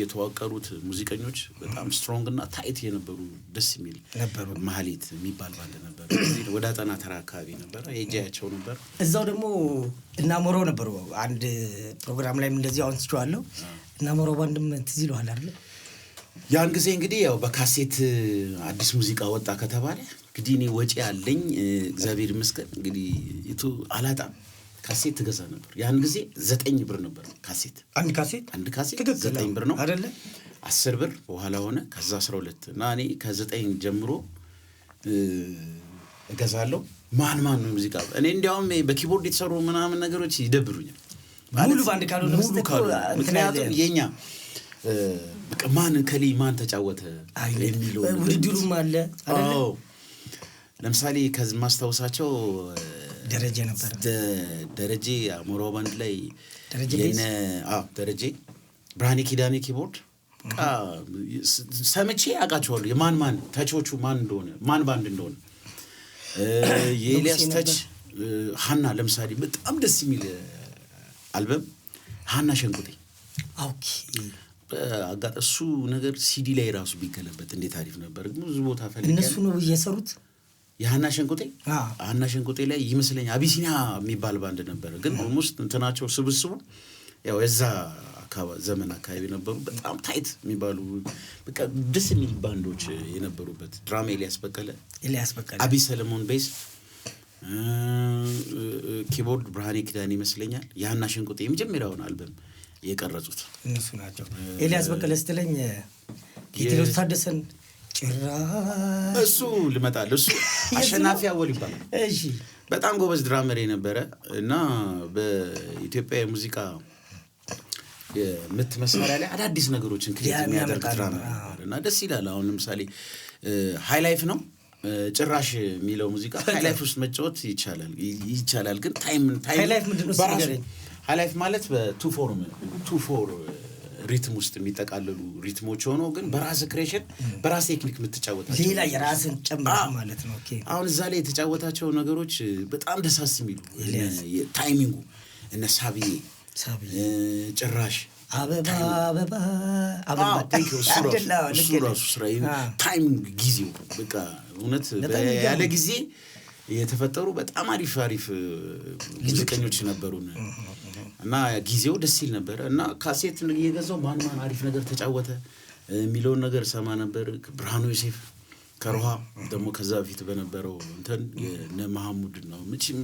የተዋቀሩት ሙዚቀኞች በጣም ስትሮንግ እና ታይት የነበሩ ደስ የሚል ነበሩ። ማህሌት የሚባል ባንድ ነበር። ወደ አጠና ተራ አካባቢ ነበር ሄጃቸው ነበር።
እዛው ደግሞ እናሞራው ነበሩ። አንድ ፕሮግራም ላይም እንደዚህ አንስቼዋለሁ። እናሞራው ባንድም ትዝ ይለዋል አይደል?
ያን ጊዜ እንግዲህ ያው በካሴት አዲስ ሙዚቃ ወጣ ከተባለ እንግዲህ እኔ ወጪ ያለኝ እግዚአብሔር ይመስገን እንግዲህ አላጣም። ካሴት ትገዛ ነበር። ያን ጊዜ 9 ብር ነበር ካሴት። አንድ ካሴት 9 ብር ነው አይደለ? 10 ብር በኋላ ሆነ። ከዛ 12 እና እኔ ከ9 ጀምሮ እገዛለሁ። ማን ነው ሙዚቃ እኔ እንዲያውም በኪቦርድ የተሰሩ ምናምን ነገሮች ይደብሩኛል።
ሙሉ ባንድ ካልሆነ
ምክንያቱም የኛ በቃ ማን ማን ተጫወተ የሚለው
ውድድሩም አለ አይደል?
ለምሳሌ ከዚህ ማስታወሳቸው
ደረጀ ነበር።
ደረጀ አሞራው ባንድ ላይ ደረጀ ብርሃኔ ኪዳኔ ኪቦርድ ሰምቼ አውቃቸዋለሁ። የማን ተቾቹ ማን እንደሆነ ማን ባንድ እንደሆነ የኤልያስ ተች ሀና ለምሳሌ በጣም ደስ የሚል አልበም ሀና ሸንቁጤ ኦኬ አጋጣ እሱ ነገር ሲዲ ላይ ራሱ ቢገለበት እንዴት አሪፍ ነበር። ብዙ ቦታ ፈልገን
እነሱ ነው እየሰሩት የሀና
ሸንቁጤ ላይ ይመስለኛል አቢሲኒያ የሚባል ባንድ ነበር። ግን ኦልሞስት እንትናቸው ስብስቡ ያው የዛ ዘመን አካባቢ ነበሩ። በጣም ታይት የሚባሉ በቃ ደስ የሚል ባንዶች የነበሩበት ድራማ ኤልያስ በቀለ አቢ ሰለሞን ቤስ ኪቦርድ ብርሃኔ ኪዳኔ ይመስለኛል የሀና ሸንቁጤ የመጀመሪያውን አልበም የቀረጹት
እነሱ ናቸው። ኤልያስ በቀለ ስትለኝ ጌቴዎስ ታደሰን ጭራ
እሱ ልመጣል እሱ አሸናፊ አወል ይባላል።
እሺ
በጣም ጎበዝ ድራመር የነበረ እና በኢትዮጵያ የሙዚቃ የምት መሳሪያ ላይ አዳዲስ ነገሮችን ክሬት የሚያደርግ ድራመር ነበር እና ደስ ይላል። አሁን ለምሳሌ ሃይ ላይፍ ነው ጭራሽ የሚለው ሙዚቃ ሃይ ላይፍ ውስጥ መጫወት ይቻላል ግን ታይም
ሃይ ላይፍ ምንድነው ሲገረኝ
ሃይ ላይፍ ማለት በ2/4 ሪትም ውስጥ የሚጠቃለሉ ሪትሞች ሆኖ ግን በራስ ክሬሽን በራስ ቴክኒክ የምትጫወታቸው
ሌላ የራስን ጨምር ማለት ነው። ኦኬ
አሁን እዛ ላይ የተጫወታቸው ነገሮች በጣም ደሳስ የሚሉ ታይሚንጉ እነ ሳቢዬ ጭራሽ አበባ እሱ ራሱ ስራ ታይሚንግ ጊዜው በቃ እውነት ያለ ጊዜ የተፈጠሩ በጣም አሪፍ ሙዚቀኞች ነበሩን እና ጊዜው ደስ ይል ነበር እና ካሴት እየገዛው ማን አሪፍ ነገር ተጫወተ የሚለውን ነገር ሰማ ነበር። ብርሃኑ ዮሴፍ ከሮሃ ደግሞ ከዛ በፊት በነበረው እንትን የነ መሐሙድ ነው ምንም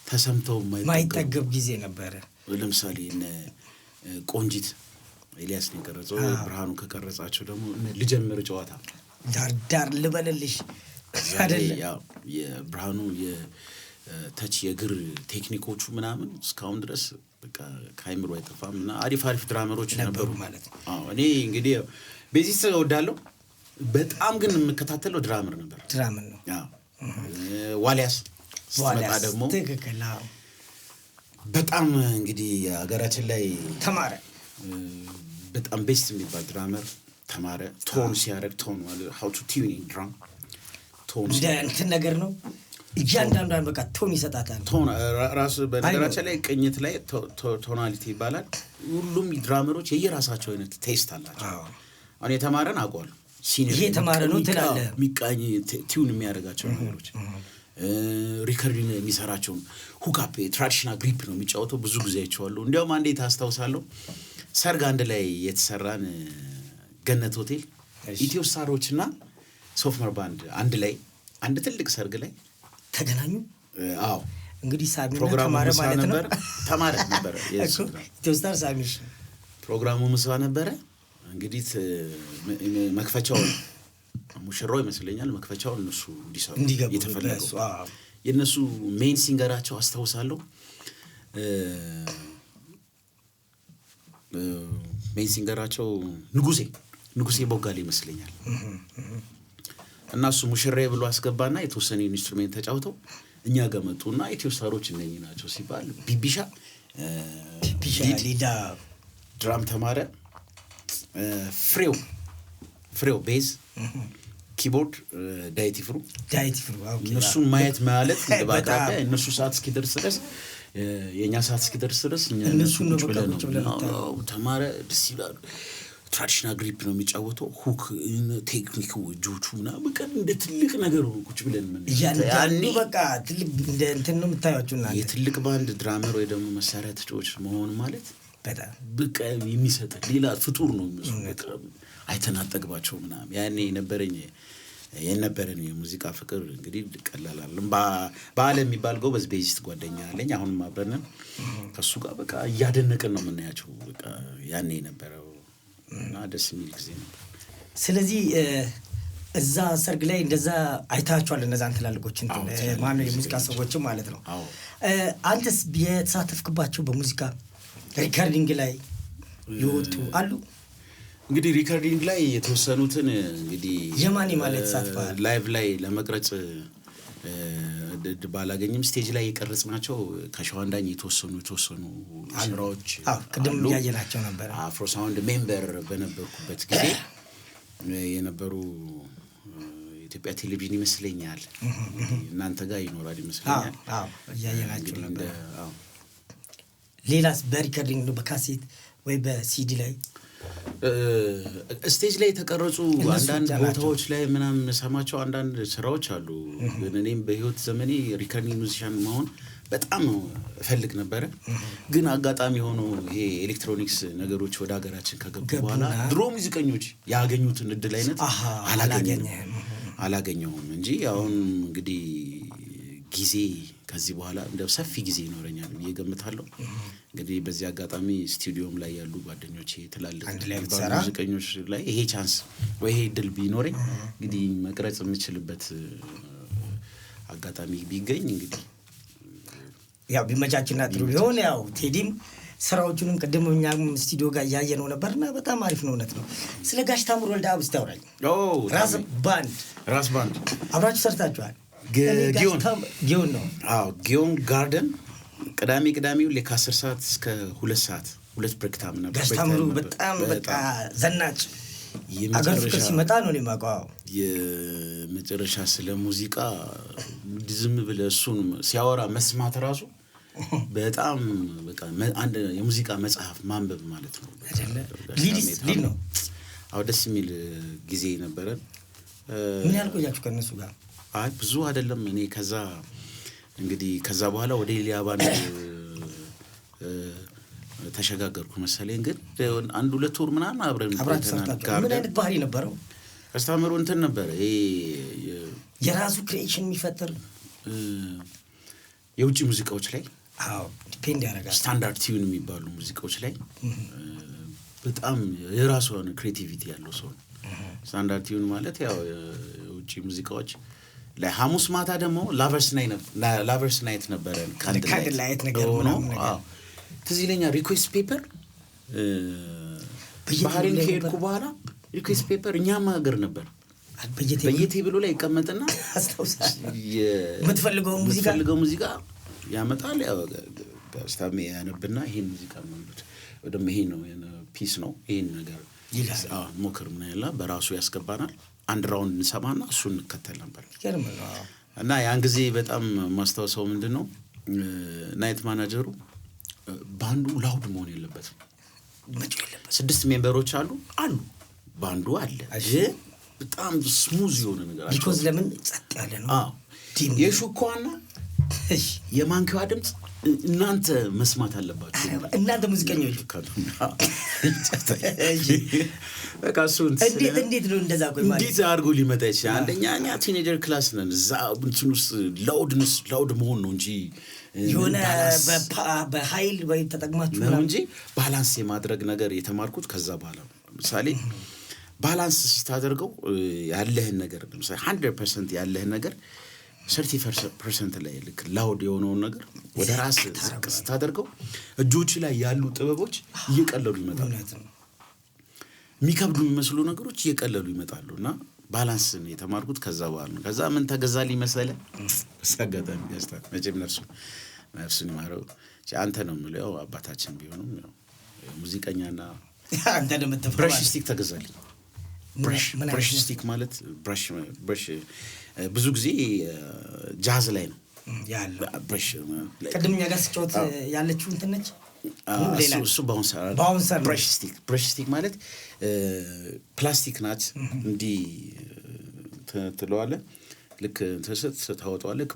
ተሰምተው
ማይጠገብ ጊዜ ነበር።
ለምሳሌ እነ ቆንጂት ኤልያስ ነው የቀረጸው። ብርሃኑ ከቀረጻቸው ደግሞ ልጀምር ጨዋታ
ዳር ልበልልሽ አይደለ
ያው የብርሃኑ የተች የግር ቴክኒኮቹ ምናምን እስካሁን ድረስ በቃ ካይምሮ አይጠፋም እና አሪፍ ድራመሮች ነበሩ ማለት ነው። እኔ እንግዲህ ቤዚስ እወዳለሁ በጣም ግን የምከታተለው ድራመር ነበር።
ድራመር ነው
ያው ዋሊያስ ደግሞ
ትክክል።
በጣም እንግዲህ ሀገራችን ላይ
ተማረ
በጣም ቤስት የሚባል ድራመር ተማረ። ቶን ሲያደርግ ቶን ማለት how to tune in drum ቶን
እንትን ነገር ነው። እያንዳንዷን በቃ ቶን ይሰጣታል።
ቶን ራሱ በነገራችን ላይ ቅኝት ላይ ቶናሊቲ ይባላል። ሁሉም ድራመሮች የየራሳቸው አይነት ቴስት አላቸው። አሁን የተማረን አውቀዋለሁ ሲኒየር
ይሄ ተማረ ነው ትላለህ
ሚቃኝ ቲዩን የሚያደርጋቸው ነገሮች ሪከርዲንግ የሚሰራቸው ሁካፕ ትራዲሽናል ግሪፕ ነው የሚጫወተው። ብዙ ጊዜ አይቼዋለሁ። እንዲያውም አንዴ ታስታውሳለሁ ሰርግ አንድ ላይ የተሰራን ገነት ሆቴል ኢትዮ ስታሮችና ሶፍመር ባንድ አንድ ላይ አንድ ትልቅ ሰርግ ላይ
ተገናኙ።
አዎ
እንግዲህ ሳሚና ተማረ ማለት ነው።
ተማረ ነበር
ኢትዮ ስታር ሳሚሽ
ፕሮግራሙ ምሳ ነበረ። እንግዲህ መክፈቻው ሙሽራው ይመስለኛል መክፈቻው እነሱ እንዲሰሩ የተፈለገው የነሱ ሜን ሲንገራቸው አስታውሳለሁ። ሜን ሲንገራቸው ንጉሴ ቦጋሌ ይመስለኛል እና እሱ ሙሽራዬ ብሎ አስገባና የተወሰነ ኢንስትሩሜንት ተጫውተው እኛ ጋር መጡና ኢትዮ ስታሮች እነኚህ ናቸው ሲባል ቢቢሻ
ሊዳ
ድራም ተማረ። ፍሬው ቤዝ ኪቦርድ ዳይቲ ፍሩ እነሱን ማየት ማለት በአቅራቢያ እነሱ ሰዓት እስኪደርስ ድረስ የኛ ሰዓት እስኪደርስ ድረስ እነሱ ቁጭ ብለን ነው ተማረ። ደስ ይላሉ። ትራዲሽናል ግሪፕ ነው የሚጫወተው። ሁክ ቴክኒኩ እጆቹ ምናምን በቃ እንደ ትልቅ ነገር ቁጭ ብለን
ያኔ በቃ ትልቅ እንደ እንትን ነው የምታዩአቸው እና
የትልቅ ባንድ ድራመር ወይ ደግሞ መሳሪያ ተጫዋች መሆን ማለት
በጣም
በቃ የሚሰጥ ሌላ ፍጡር ነው የሚመስለው። በቃ አይተናጠግባቸው ምናምን ያኔ የነበረን የሙዚቃ ፍቅር እንግዲህ ቀላል አይደለም። በዓለም የሚባል ጎበዝ ቤዚስት ጓደኛ አለኝ አሁንም አብረን ከሱ ጋር በቃ እያደነቅን ነው የምናያቸው። በቃ ያኔ የነበረው እና ደስ የሚል ጊዜ ነበር።
ስለዚህ እዛ ሰርግ ላይ እንደዛ አይታችኋል እነዛን ትላልቆችን ማነው የሙዚቃ ሰዎችም ማለት ነው። አንተስ የተሳተፍክባቸው በሙዚቃ ሪከርዲንግ ላይ ይወጡ አሉ?
እንግዲህ ሪከርዲንግ ላይ የተወሰኑትን እንግዲህ
የማን ማለት ተሳትፈዋል?
ላይቭ ላይ ለመቅረጽ ባላገኝም ስቴጅ ላይ የቀረጽናቸው ከሸዋንዳኝ የተወሰኑ ስራዎች
ቅድም ያየናቸው ነበር።
አፍሮ ሳውንድ ሜምበር በነበርኩበት ጊዜ የነበሩ ኢትዮጵያ ቴሌቪዥን ይመስለኛል እናንተ ጋር ይኖራል ይመስለኛል።
ያየናቸው ነበር። ሌላስ በሪከርዲንግ ነው በካሴት ወይ በሲዲ ላይ
ስቴጅ ላይ የተቀረጹ አንዳንድ ቦታዎች ላይ ምናምን ሰማቸው አንዳንድ ስራዎች አሉ። ግን እኔም በህይወት ዘመኔ ሪከርዲንግ ሙዚሻን መሆን በጣም እፈልግ ነበረ። ግን አጋጣሚ ሆኖ ይሄ ኤሌክትሮኒክስ ነገሮች ወደ ሀገራችን ከገቡ በኋላ ድሮ ሙዚቀኞች ያገኙትን እድል አይነት አላገኘሁም እንጂ አሁን እንግዲህ ጊዜ ከዚህ በኋላ እንደ ሰፊ ጊዜ ይኖረኛል ብዬ ገምታለሁ። እንግዲህ በዚህ አጋጣሚ ስቱዲዮም ላይ ያሉ ጓደኞቼ ትላልቅ ሙዚቀኞች ላይ ይሄ ቻንስ ወይ ይሄ እድል ቢኖረኝ እንግዲህ መቅረጽ የምችልበት አጋጣሚ ቢገኝ እንግዲህ
ያው ቢመቻችና ጥሩ ቢሆን ያው ቴዲም ስራዎቹንም ቅድም እኛም ስቱዲዮ ጋር ያየነው ነበርና በጣም አሪፍ ነው። እውነት ነው። ስለ ጋሽ ታምሩ ወልደ አብ ስታወራኝ ራስ ባንድ አብራችሁ ሰርታችኋል? ጊዮን ነው።
ጊዮን ጋርደን ቅዳሜው ከ10 ሰዓት እስከ 2 ሰዓት 2 ብሬክ ታይም ነበር።
ጋሽ ታምሩ በጣም በቃ ዘናጭ አገር ሲመጣ ነው የማውቀው።
የመጨረሻ ስለ ሙዚቃ ዝም ብለህ እሱን ሲያወራ መስማት ራሱ በጣም በቃ አንድ የሙዚቃ መጽሐፍ ማንበብ ማለት ነው
ሊድ ነው።
ደስ የሚል ጊዜ ነበረ።
ምን ያህል ቆያችሁ ከእነሱ ጋር?
ብዙ አይደለም። እኔ ከዛ በኋላ ወደ ኤልያባን ተሸጋገርኩ መሰለኝ። ግን 1-2 ወር ምናምን አብረን
ሰርታችኋል። ምን አይነት ባህሪ ነበረው?
አስተምሮ እንትን ነበረ
የራሱ ክሬኤሽን የሚፈጥር
የውጭ ሙዚቃዎች ላይ
ዲፔንድ ያደርጋል።
ስታንዳርድ ቲዩን የሚባሉ ሙዚቃዎች ላይ በጣም የራሱ የሆነ ክሬቲቪቲ ያለው ሰው ነው። ስታንዳርድ ቲዩን ማለት ያው የውጭ ሙዚቃዎች ላይ ሐሙስ ማታ ደግሞ ላቨርስ ናይት ነበረ ካንድል ላይት ነገር ነው። ትዝ ይለኛል ሪኩዌስት ፔፐር ባህሪን ከሄድኩ በኋላ ሪኩዌስት ፔፐር እኛም ሀገር ነበር በየቴብሉ ላይ ይቀመጥና የምትፈልገው ሙዚቃ ያመጣል። ያው ጋስታሜ ያነብና ይሄን ሙዚቃ ማለት ወደም ይሄ ነው ፒስ ነው ይሄን ነገር ይላል። ሞክር ምን ያላ በራሱ ያስገባናል። አንድ ራውንድ እንሰማና እሱን እንከተል ነበር። እና ያን ጊዜ በጣም ማስታወሰው ምንድነው ናይት ማናጀሩ ባንዱ ላውድ መሆን የለበትም። 6 ሜምበሮች አሉ ባንዱ አለ በጣም ስሙዝ የሆነ ነገር አለ።
ቢኮዝ ለምን ጸጥ ያለ ነው።
የሹኳና የማንኪዋ ድምጽ እናንተ መስማት አለባችሁ።
እናንተ ሙዚቀኞች
በቃ እሱን
እንዴት ነው እንደዛ? ቆይ ማለት
እንዴት አድርጎ ሊመጣ ይችላል? አንደኛ እኛ ቲኔጀር ክላስ ነን። እዛ እንትን ውስጥ ላውድ መሆን ነው እንጂ
የሆነ በኃይል ወይ ተጠቅማችሁ
ነው እንጂ ባላንስ የማድረግ ነገር የተማርኩት ከዛ በኋላ ነው። ለምሳሌ ባላንስ ስታደርገው ያለህን ነገር ለምሳሌ 100% ያለህን ነገር 30% ላይ ልክ ላውድ የሆነውን ነገር ወደ ራስ ስታደርገው እጆች ላይ ያሉ ጥበቦች እየቀለሉ ይመጣሉ። የሚከብዱ የሚመስሉ ነገሮች እየቀለሉ ይመጣሉና ባላንስ ነው የተማርኩት ከዛ በኋላ ነው። ከዛ ምን ተገዛልኝ መሰለህ? ሰገደን ያስታ መቼም ነፍሱን ይማረው አንተ ነው የምለው አባታችን ቢሆንም ነው ሙዚቀኛና
አንተ ነው የምትፈራ
ብራሽ ስቲክ ተገዛልኝ። ብራሽ ስቲክ ማለት ብራሽ ብዙ ብዙ ጊዜ ጃዝ ላይ ነው
ያለው
ብራሽ።
ቀድምኛ ጋር ስጫወት ያለችው እንትን ነች።
እሱ ባውንሰር ብራሽ ስቲክ ማለት ፕላስቲክ ናት። እንዲህ ትለዋለህ ልክ ታወጣዋለህ።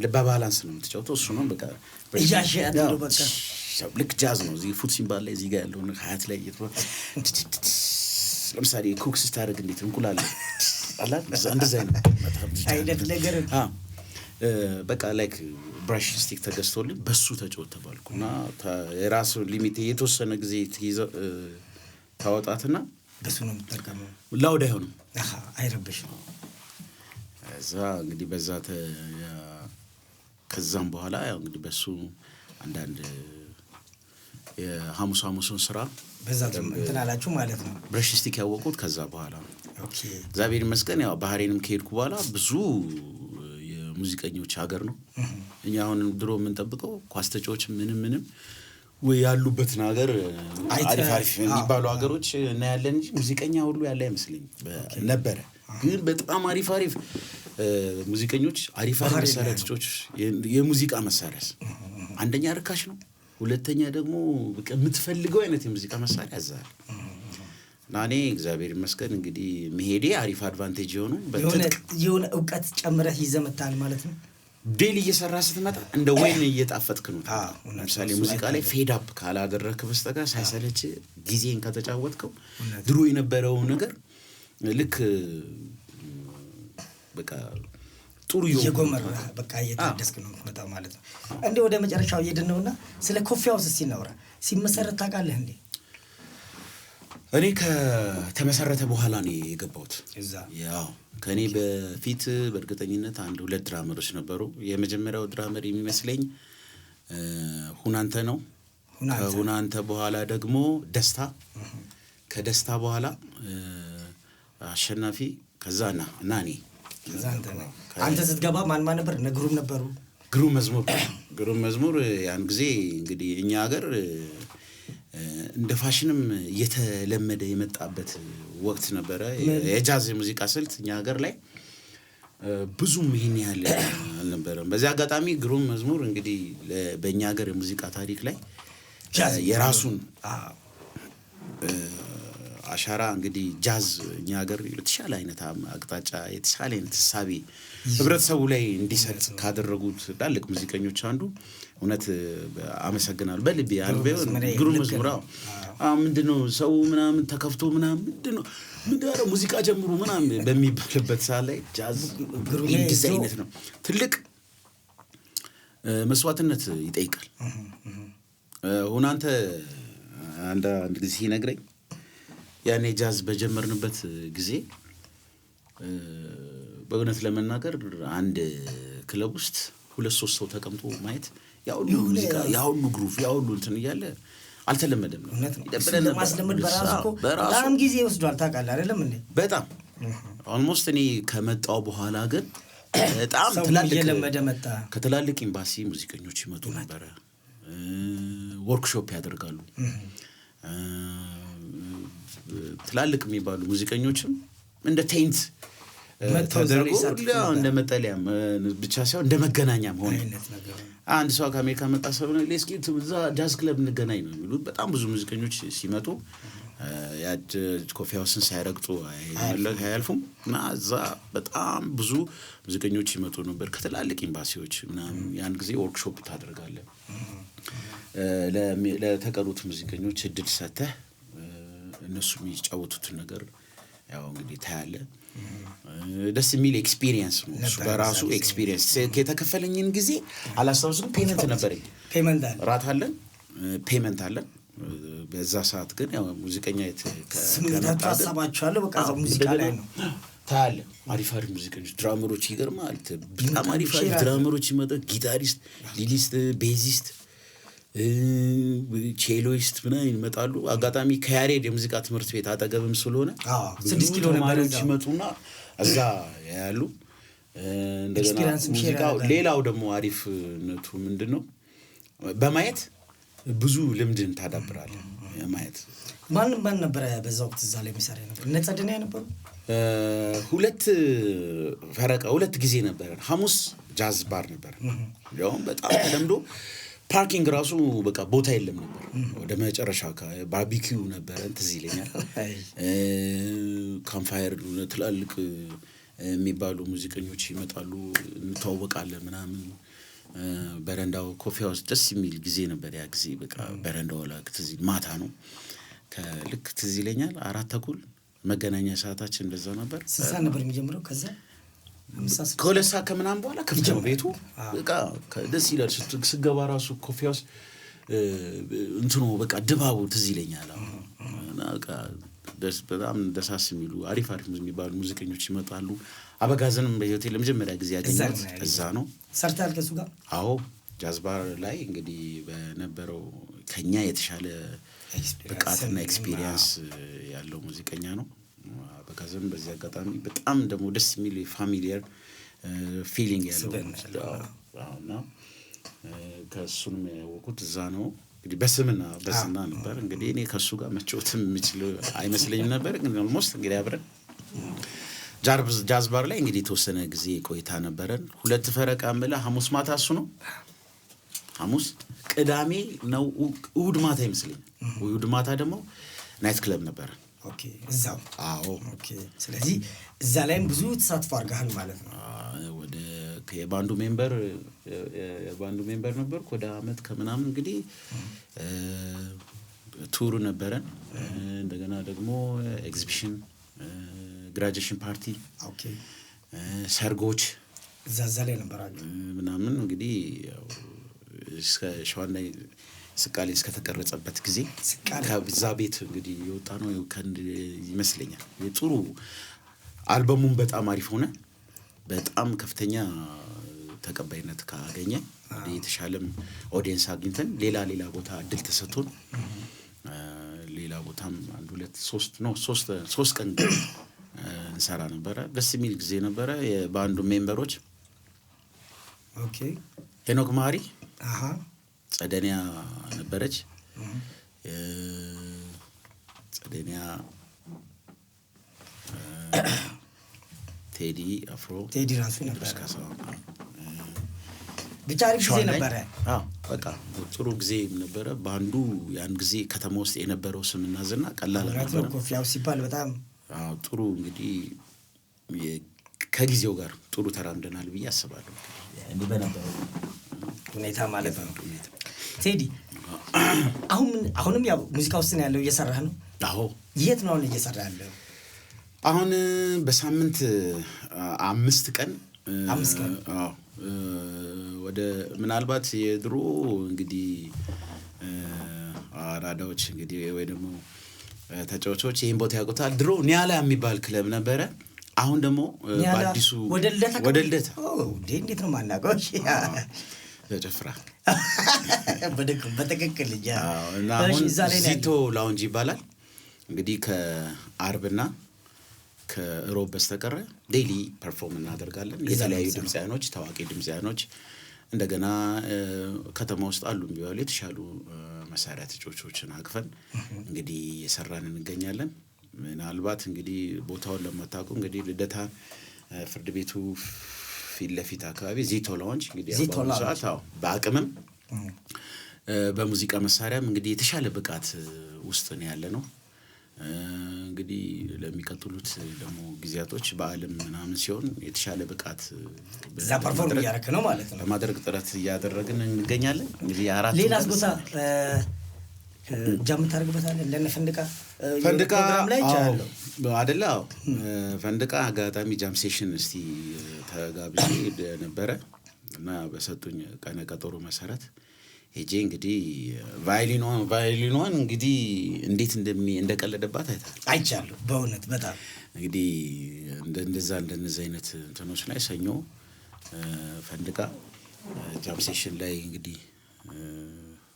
በባላንስ ነው የምትጫወተው። እሱ ነው በቃ
እያሻሻለው በቃ
ልክ ጃዝ ነው። እዚህ ፉት ሲምባል ላይ እዚህ ጋር ያለው ሀያት ላይ ለምሳሌ ኩክስ ስታደርግ እንዴት እንቁላል አላት እንደዛ
አይነት ነገር
በቃ ላይክ ብራሽ ስቲክ ተገዝቶልኝ በሱ ተጫወት ተባልኩና የራሱ ሊሚት የተወሰነ ጊዜ ታወጣትና
በሱ ነው የምትጠቀመው?
ላውድ አይሆንም።
አይረብሽም።
እዛ እንግዲህ በዛ ከዛም በኋላ ያው እንግዲህ በሱ አንዳንድ የሐሙሱን ስራ
በዛ እንትን አላችሁ ማለት ነው።
ብረሽስቲክ ያወቁት ከዛ በኋላ ነው።
ኦኬ
እግዚአብሔር ይመስገን ያው ባህሬንም ከሄድኩ በኋላ ብዙ የሙዚቀኞች ሀገር ነው። እኛ አሁን ድሮ የምንጠብቀው ኳስ ተጫዋች ምንም ወይ ያሉበትን ሀገር አሪፍ የሚባሉ ሀገሮች እናያለን እንጂ ሙዚቀኛ ሁሉ ያለ አይመስለኝም ነበረ። ግን በጣም አሪፍ ሙዚቀኞች አሪፍ መሳሪያ ተጫዋች የሙዚቃ መሳሪያስ አንደኛ ርካሽ ነው፣ ሁለተኛ ደግሞ በቃ የምትፈልገው አይነት የሙዚቃ መሳሪያ ያዛል። እና እኔ እግዚአብሔር ይመስገን እንግዲህ መሄዴ አሪፍ አድቫንቴጅ
የሆነ እውቀት ጨምረህ ይዘህ መጣል ማለት ነው።
ዴሊ እየሰራ ስትመጣ እንደ ወይን እየጣፈጥክ ነው። ለምሳሌ ሙዚቃ ላይ ፌድ አፕ ካላደረክ በስተቀር ሳይሰለች ጊዜን ከተጫወትከው ድሮ የነበረው ነገር ልክ በቃ ጥሩ
የጎመራ በቃ እየታደስክ ነው የምትመጣው ማለት ነው። እንዴ ወደ መጨረሻው እየሄድን ነውና ስለ ኮፊ ሃውስ ሲናወራ ሲመሰረት ታውቃለህ እንዴ?
እኔ ከተመሰረተ በኋላ ነው የገባሁት
እዛ።
ያው ከኔ በፊት በእርግጠኝነት 1-2 ድራመሮች ነበሩ። የመጀመሪያው ድራመር የሚመስለኝ ሁናንተ ነው። ሁናንተ በኋላ ደግሞ ደስታ፣ ከደስታ በኋላ አሸናፊ፣ ከዛና እኔ
አንተ ስትገባ ማን ነበር? ግሩም ነበሩ።
ግሩም መዝሙር ያን ጊዜ እንግዲህ እኛ ሀገር እንደ ፋሽንም እየተለመደ የመጣበት ወቅት ነበረ። የጃዝ ሙዚቃ ስልት እኛ ሀገር ላይ ብዙም ይሄን ያህል አልነበረም። በዚህ አጋጣሚ ግሩም መዝሙር እንግዲህ በእኛ ሀገር የሙዚቃ ታሪክ ላይ የራሱን አሻራ እንግዲህ ጃዝ እኛ ሀገር የተሻለ አይነት አቅጣጫ የተሻለ አይነት ሳቢ ህብረተሰቡ ላይ እንዲሰጥ ካደረጉት ትላልቅ ሙዚቀኞች አንዱ እውነት አመሰግናለሁ። በልቤ ግሩም መዝሙር ምንድነው ሰው ምናምን ተከፍቶ ምንድነው ሙዚቃ ጀምሩ ምናምን በሚባልበት ሰዓት ላይ ጃዝ እንደዚህ አይነት ነው። ትልቅ መስዋዕትነት ይጠይቃል። ሁናንተ አንድ ጊዜ ሲነግረኝ ያኔ ጃዝ በጀመርንበት ጊዜ በእውነት ለመናገር አንድ ክለብ ውስጥ 2-3 ሰው ተቀምጦ ማየት ያው ሙዚቃ ያው ግሩቭ ያው እንትን እያለ አልተለመደም ነው።
ይደብረን ማስለመድ በራሱ በጣም ጊዜ ይወስዳል። ታውቃለህ አይደለም እንዴ?
በጣም ኦልሞስት እኔ ከመጣው በኋላ ግን በጣም ከትላልቅ ኤምባሲ ሙዚቀኞች ይመጡ ነበር። ወርክሾፕ ያደርጋሉ። ትላልቅ የሚባሉ ሙዚቀኞችም እንደ ቴንት ተደርጎ እንደ መጠለያ ብቻ ሳይሆን እንደ መገናኛም ሆነ። አንድ ሰው ከአሜሪካ መጣ ሰው ነው ለስኪት እዛ ጃዝ ክለብ እንገናኝ ነው የሚሉት። በጣም ብዙ ሙዚቀኞች ሲመጡ ያጅ ኮፊ ሃውስን ሳይረግጡ አያልፉም እና እዛ በጣም ብዙ ሙዚቀኞች ይመጡ ነበር ከተላልቅ ኤምባሲዎች ምናምን። ያን ጊዜ ወርክሾፕ ታደርጋለህ። ለተቀሩት ሙዚቀኞች እድል ሰጥተህ እነሱ የሚጫወቱትን ነገር ያው እንግዲህ ታያለህ። ደስ የሚል ኤክስፒሪየንስ ነው እሱ በራሱ ኤክስፒሪየንስ። ከተከፈለኝን ጊዜ አላስታውስም። ፔመንት ነበረኝ። ራት አለን፣ ፔመንት አለን። በዛ ሰዓት ግን ያው ሙዚቀኛ
ስሜታቸው አሳባቸዋለሁ በቃ ሙዚቃ ላይ ነው
ታያለህ። አሪፍ ሙዚቀኞች ድራመሮች ይገርማል። በጣም አሪፍ ድራመሮች ይመጣሉ። ጊታሪስት፣ ሊሊስት፣ ቤዚስት፣ ቼሎይስት ምናምን ይመጣሉ። አጋጣሚ ከያሬድ የሙዚቃ ትምህርት ቤት አጠገብም ስለሆነ
6 ኪሎ
ተማሪዎች ይመጡና እዛ ያሉ እንደገና ሙዚቃው። ሌላው ደግሞ አሪፍነቱ ምንድነው? በማየት ብዙ ልምድን ታዳብራለህ። ማየት
ማን ነበር በዛ ወቅት እዛ ላይ የሚሰራ ነበር? ነጸደኛ ነበሩ።
2 ጊዜ ነበር። ሐሙስ ጃዝ ባር ነበር። ያው በጣም ተለምዶ ፓርኪንግ ራሱ በቃ ቦታ የለም ነበር። ወደ መጨረሻ ባርቢኪው ነበር ትዝ ይለኛል። ካምፋየር ትላልቅ የሚባሉ ሙዚቀኞች ይመጣሉ፣ እንተዋወቃለን ምናምን። በረንዳው ኮፊ ሃውስ ደስ የሚል ጊዜ ነበር ያ ጊዜ። በቃ በረንዳው ላይ ትዝ ማታ ነው ልክ ትዝ ይለኛል 4:30 መገናኛ ሰዓታችን እንደዛ ነበር።
ስንት ነበር የሚጀምረው? ከዛ
2 ሰዓት ከምናምን በኋላ ክፍት ነው ቤቱ። በቃ ደስ ይላል። ስትገባ ራሱ ኮፊ ሃውስ እንትኑ በቃ ድባቡ ትዝ ይለኛል። በቃ በጣም ደሳስ የሚሉ አሪፍ የሚባሉ ሙዚቀኞች ይመጣሉ። አበጋዝንም በህይወቴ ለመጀመሪያ ጊዜ ያገኘሁት እዛ ነው።
ሰርተሃል ከሱ ጋር?
አዎ ጃዝ ባር ላይ እንግዲህ በነበረው ከኛ የተሻለ ብቃትና ኤክስፒሪየንስ ያለው ሙዚቀኛ ነው አበጋዝም። በዚህ አጋጣሚ በጣም ደግሞ ደስ የሚል ፋሚሊየር ፊሊንግ ያለው ነው። ከሱንም ያወቁት እዛ ነው እንግዲህ በስምና ነበር። እንግዲህ እኔ ከሱ ጋር መጫወትም የምችል አይመስለኝም ነበር፣ ግን ኦልሞስት እንግዲህ አብረን ጃዝ ባር ላይ እንግዲህ የተወሰነ ጊዜ ቆይታ ነበረን። 2 ፈረቃ ምላ ሐሙስ ማታ እሱ ነው፣ ሐሙስ ቅዳሜ ነው፣ እሑድ ማታ ይመስለኛል። እሑድ ማታ ደግሞ ናይት ክለብ ነበረ።
ኦኬ እዛው?
አዎ።
ኦኬ ስለዚህ እዛ ላይም ብዙ ተሳትፎ አድርገሃል ማለት ነው።
ወደ የባንዱ ሜምበር ነበርኩ ወደ አመት ከምናምን እንግዲህ ቱር ነበረን። እንደገና ደግሞ ኤግዚቢሽን፣ ግራጁዌሽን ፓርቲ፣
ኦኬ
ሰርጎች
እዛ ላይ ነበራችሁ
ምናምን እንግዲህ እስከ ሸዋና ስቃሌ እስከተቀረጸበት ጊዜ ከዛ ቤት እንግዲህ የወጣ ነው ይመስለኛል። ጥሩ አልበሙም በጣም አሪፍ ሆነ። በጣም ከፍተኛ ተቀባይነት ካገኘ የተሻለም ኦዲየንስ አግኝተን ሌላ ቦታ እድል ተሰጥቶን ሌላ ቦታም 1-2-3 ቀን እንሰራ ነበረ። ደስ የሚል ጊዜ ነበረ። የባንዱ ሜምበሮች
ኦኬ
ሄኖክ ማሪ፣ ጸደኒያ ነበረች። ጸደኒያ ቴዲ አፍሮ፣
ቴዲ ራሱ ነበር። ብቻ አሪፍ ጊዜ ነበረ።
በቃ ጥሩ ጊዜ ነበረ። ባንዱ ያን ጊዜ ከተማ ውስጥ የነበረው ስምና ዝና ቀላል ነበር።
ኮፊያው ሲባል በጣም
ጥሩ እንግዲህ ከጊዜው ጋር ጥሩ ተራምደናል ብዬ አስባለሁ። እንዲህ በነበረው
ሁኔታ ማለት ነው። ቴዲ አሁንም ያው ሙዚቃ ውስጥ ነው ያለው፣ እየሰራህ ነው?
አዎ።
የት ነው አሁን እየሰራህ ያለው?
አሁን በሳምንት 5 ቀን ወደ ምናልባት የድሮ እንግዲህ አራዳዎች እንግዲህ ወይ ደግሞ ተጫዋቾች ይሄን ቦታ ያውቁታል። ድሮ ኒያላ የሚባል ክለብ ነበረ። አሁን ደግሞ በአዲሱ ወደ ልደታ
እንዴት ነው ማናውቀው?
ተጨፍራ
በትክክል እንጂ
እና አሁን ዚቶ ላውንጅ ይባላል። እንግዲህ ከአርብና ከሮብ በስተቀር ዴይሊ ፐርፎርም እናደርጋለን። የተለያዩ ድምጻያኖች፣ ታዋቂ ድምጻያኖች እንደገና ከተማ ውስጥ አሉ ቢባሉ የተሻሉ መሳሪያ ተጫዋቾችን አቅፈን እንግዲህ የሰራን እንገኛለን። ምናልባት እንግዲህ ቦታውን ለማታውቁ እንግዲህ ልደታ ፍርድ ቤቱ ፊት ለፊት አካባቢ ዚቶ ላውንጅ እንግዲህ ሰዓት በአቅምም በሙዚቃ መሳሪያም እንግዲህ የተሻለ ብቃት ውስጥ ነው ያለ ነው። እንግዲህ ለሚቀጥሉት ደግሞ ጊዜያቶች በዓለም ምናምን ሲሆን የተሻለ ብቃት
እዛ ፐርፎርም እያደረክ ነው ማለት ነው።
ለማድረግ ጥረት እያደረግን እንገኛለን። እንግዲህ
ሌላስ ቦታ ጃም ታደርግበታለህ? ለነ ፈንድቃ ፕሮግራም ላይ ይቻላል
አይደለ? ፈንድቃ አጋጣሚ ጃም ሴሽን እስቲ ተጋብዤ ነበረ እና በሰጡኝ ቀነ ቀጠሮ መሰረት ሄጄ እንግዲህ ቫዮሊኗን እንግዲህ እንዴት እንደቀለደባት
አይቻለሁ። በእውነት በጣም
እንግዲህ እንደነዛ አይነት እንትኖች ላይ ሰኞ ፈንድቃ ጃም ሴሽን ላይ እንግዲህ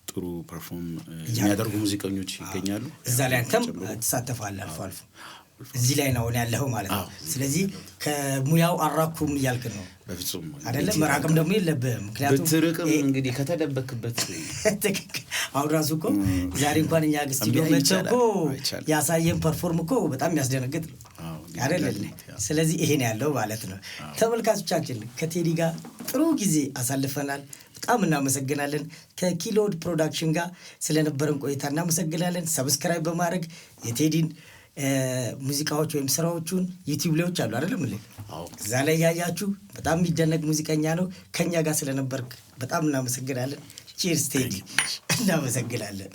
ጥሩ ፐርፎርም የሚያደርጉ ሙዚቀኞች ይገኛሉ።
እዛ ላይ አንተም ተሳተፋለህ አልፎ አልፎ። እዚህ ላይ ነው ያለኸው ማለት ነው። ስለዚህ ከሙያው አራኩም እያልክ ነው?
በፍጹም
አይደለም። መራቅም ደግሞ የለብህም። ምክንያቱም
ብትርቅም እንግዲህ ከተደበክበት
አሁን ራሱ እኮ ዛሬ እንኳን እኛ ስቱዲዮ መጥተህ እኮ ያሳየን ፐርፎርም እኮ በጣም የሚያስደነግጥ ነው አይደለም? ስለዚህ ይሄን ያለው ማለት ነው። ተመልካቾቻችን ከቴዲ ጋር ጥሩ ጊዜ አሳልፈናል። በጣም እናመሰግናለን። ከኪሎድ ፕሮዳክሽን ጋር ስለነበረን ቆይታ እናመሰግናለን። ሰብስክራይብ በማድረግ የቴዲን ሙዚቃዎች ወይም ስራዎቹን ዩቲዩብ ላይ አሉ አይደለም እንዴ? እዛ ላይ ያያችሁ በጣም የሚደነቅ ሙዚቀኛ ነው። ከኛ ጋር ስለነበርክ በጣም እናመሰግናለን። ቺርስ ቴዲ፣ እናመሰግናለን።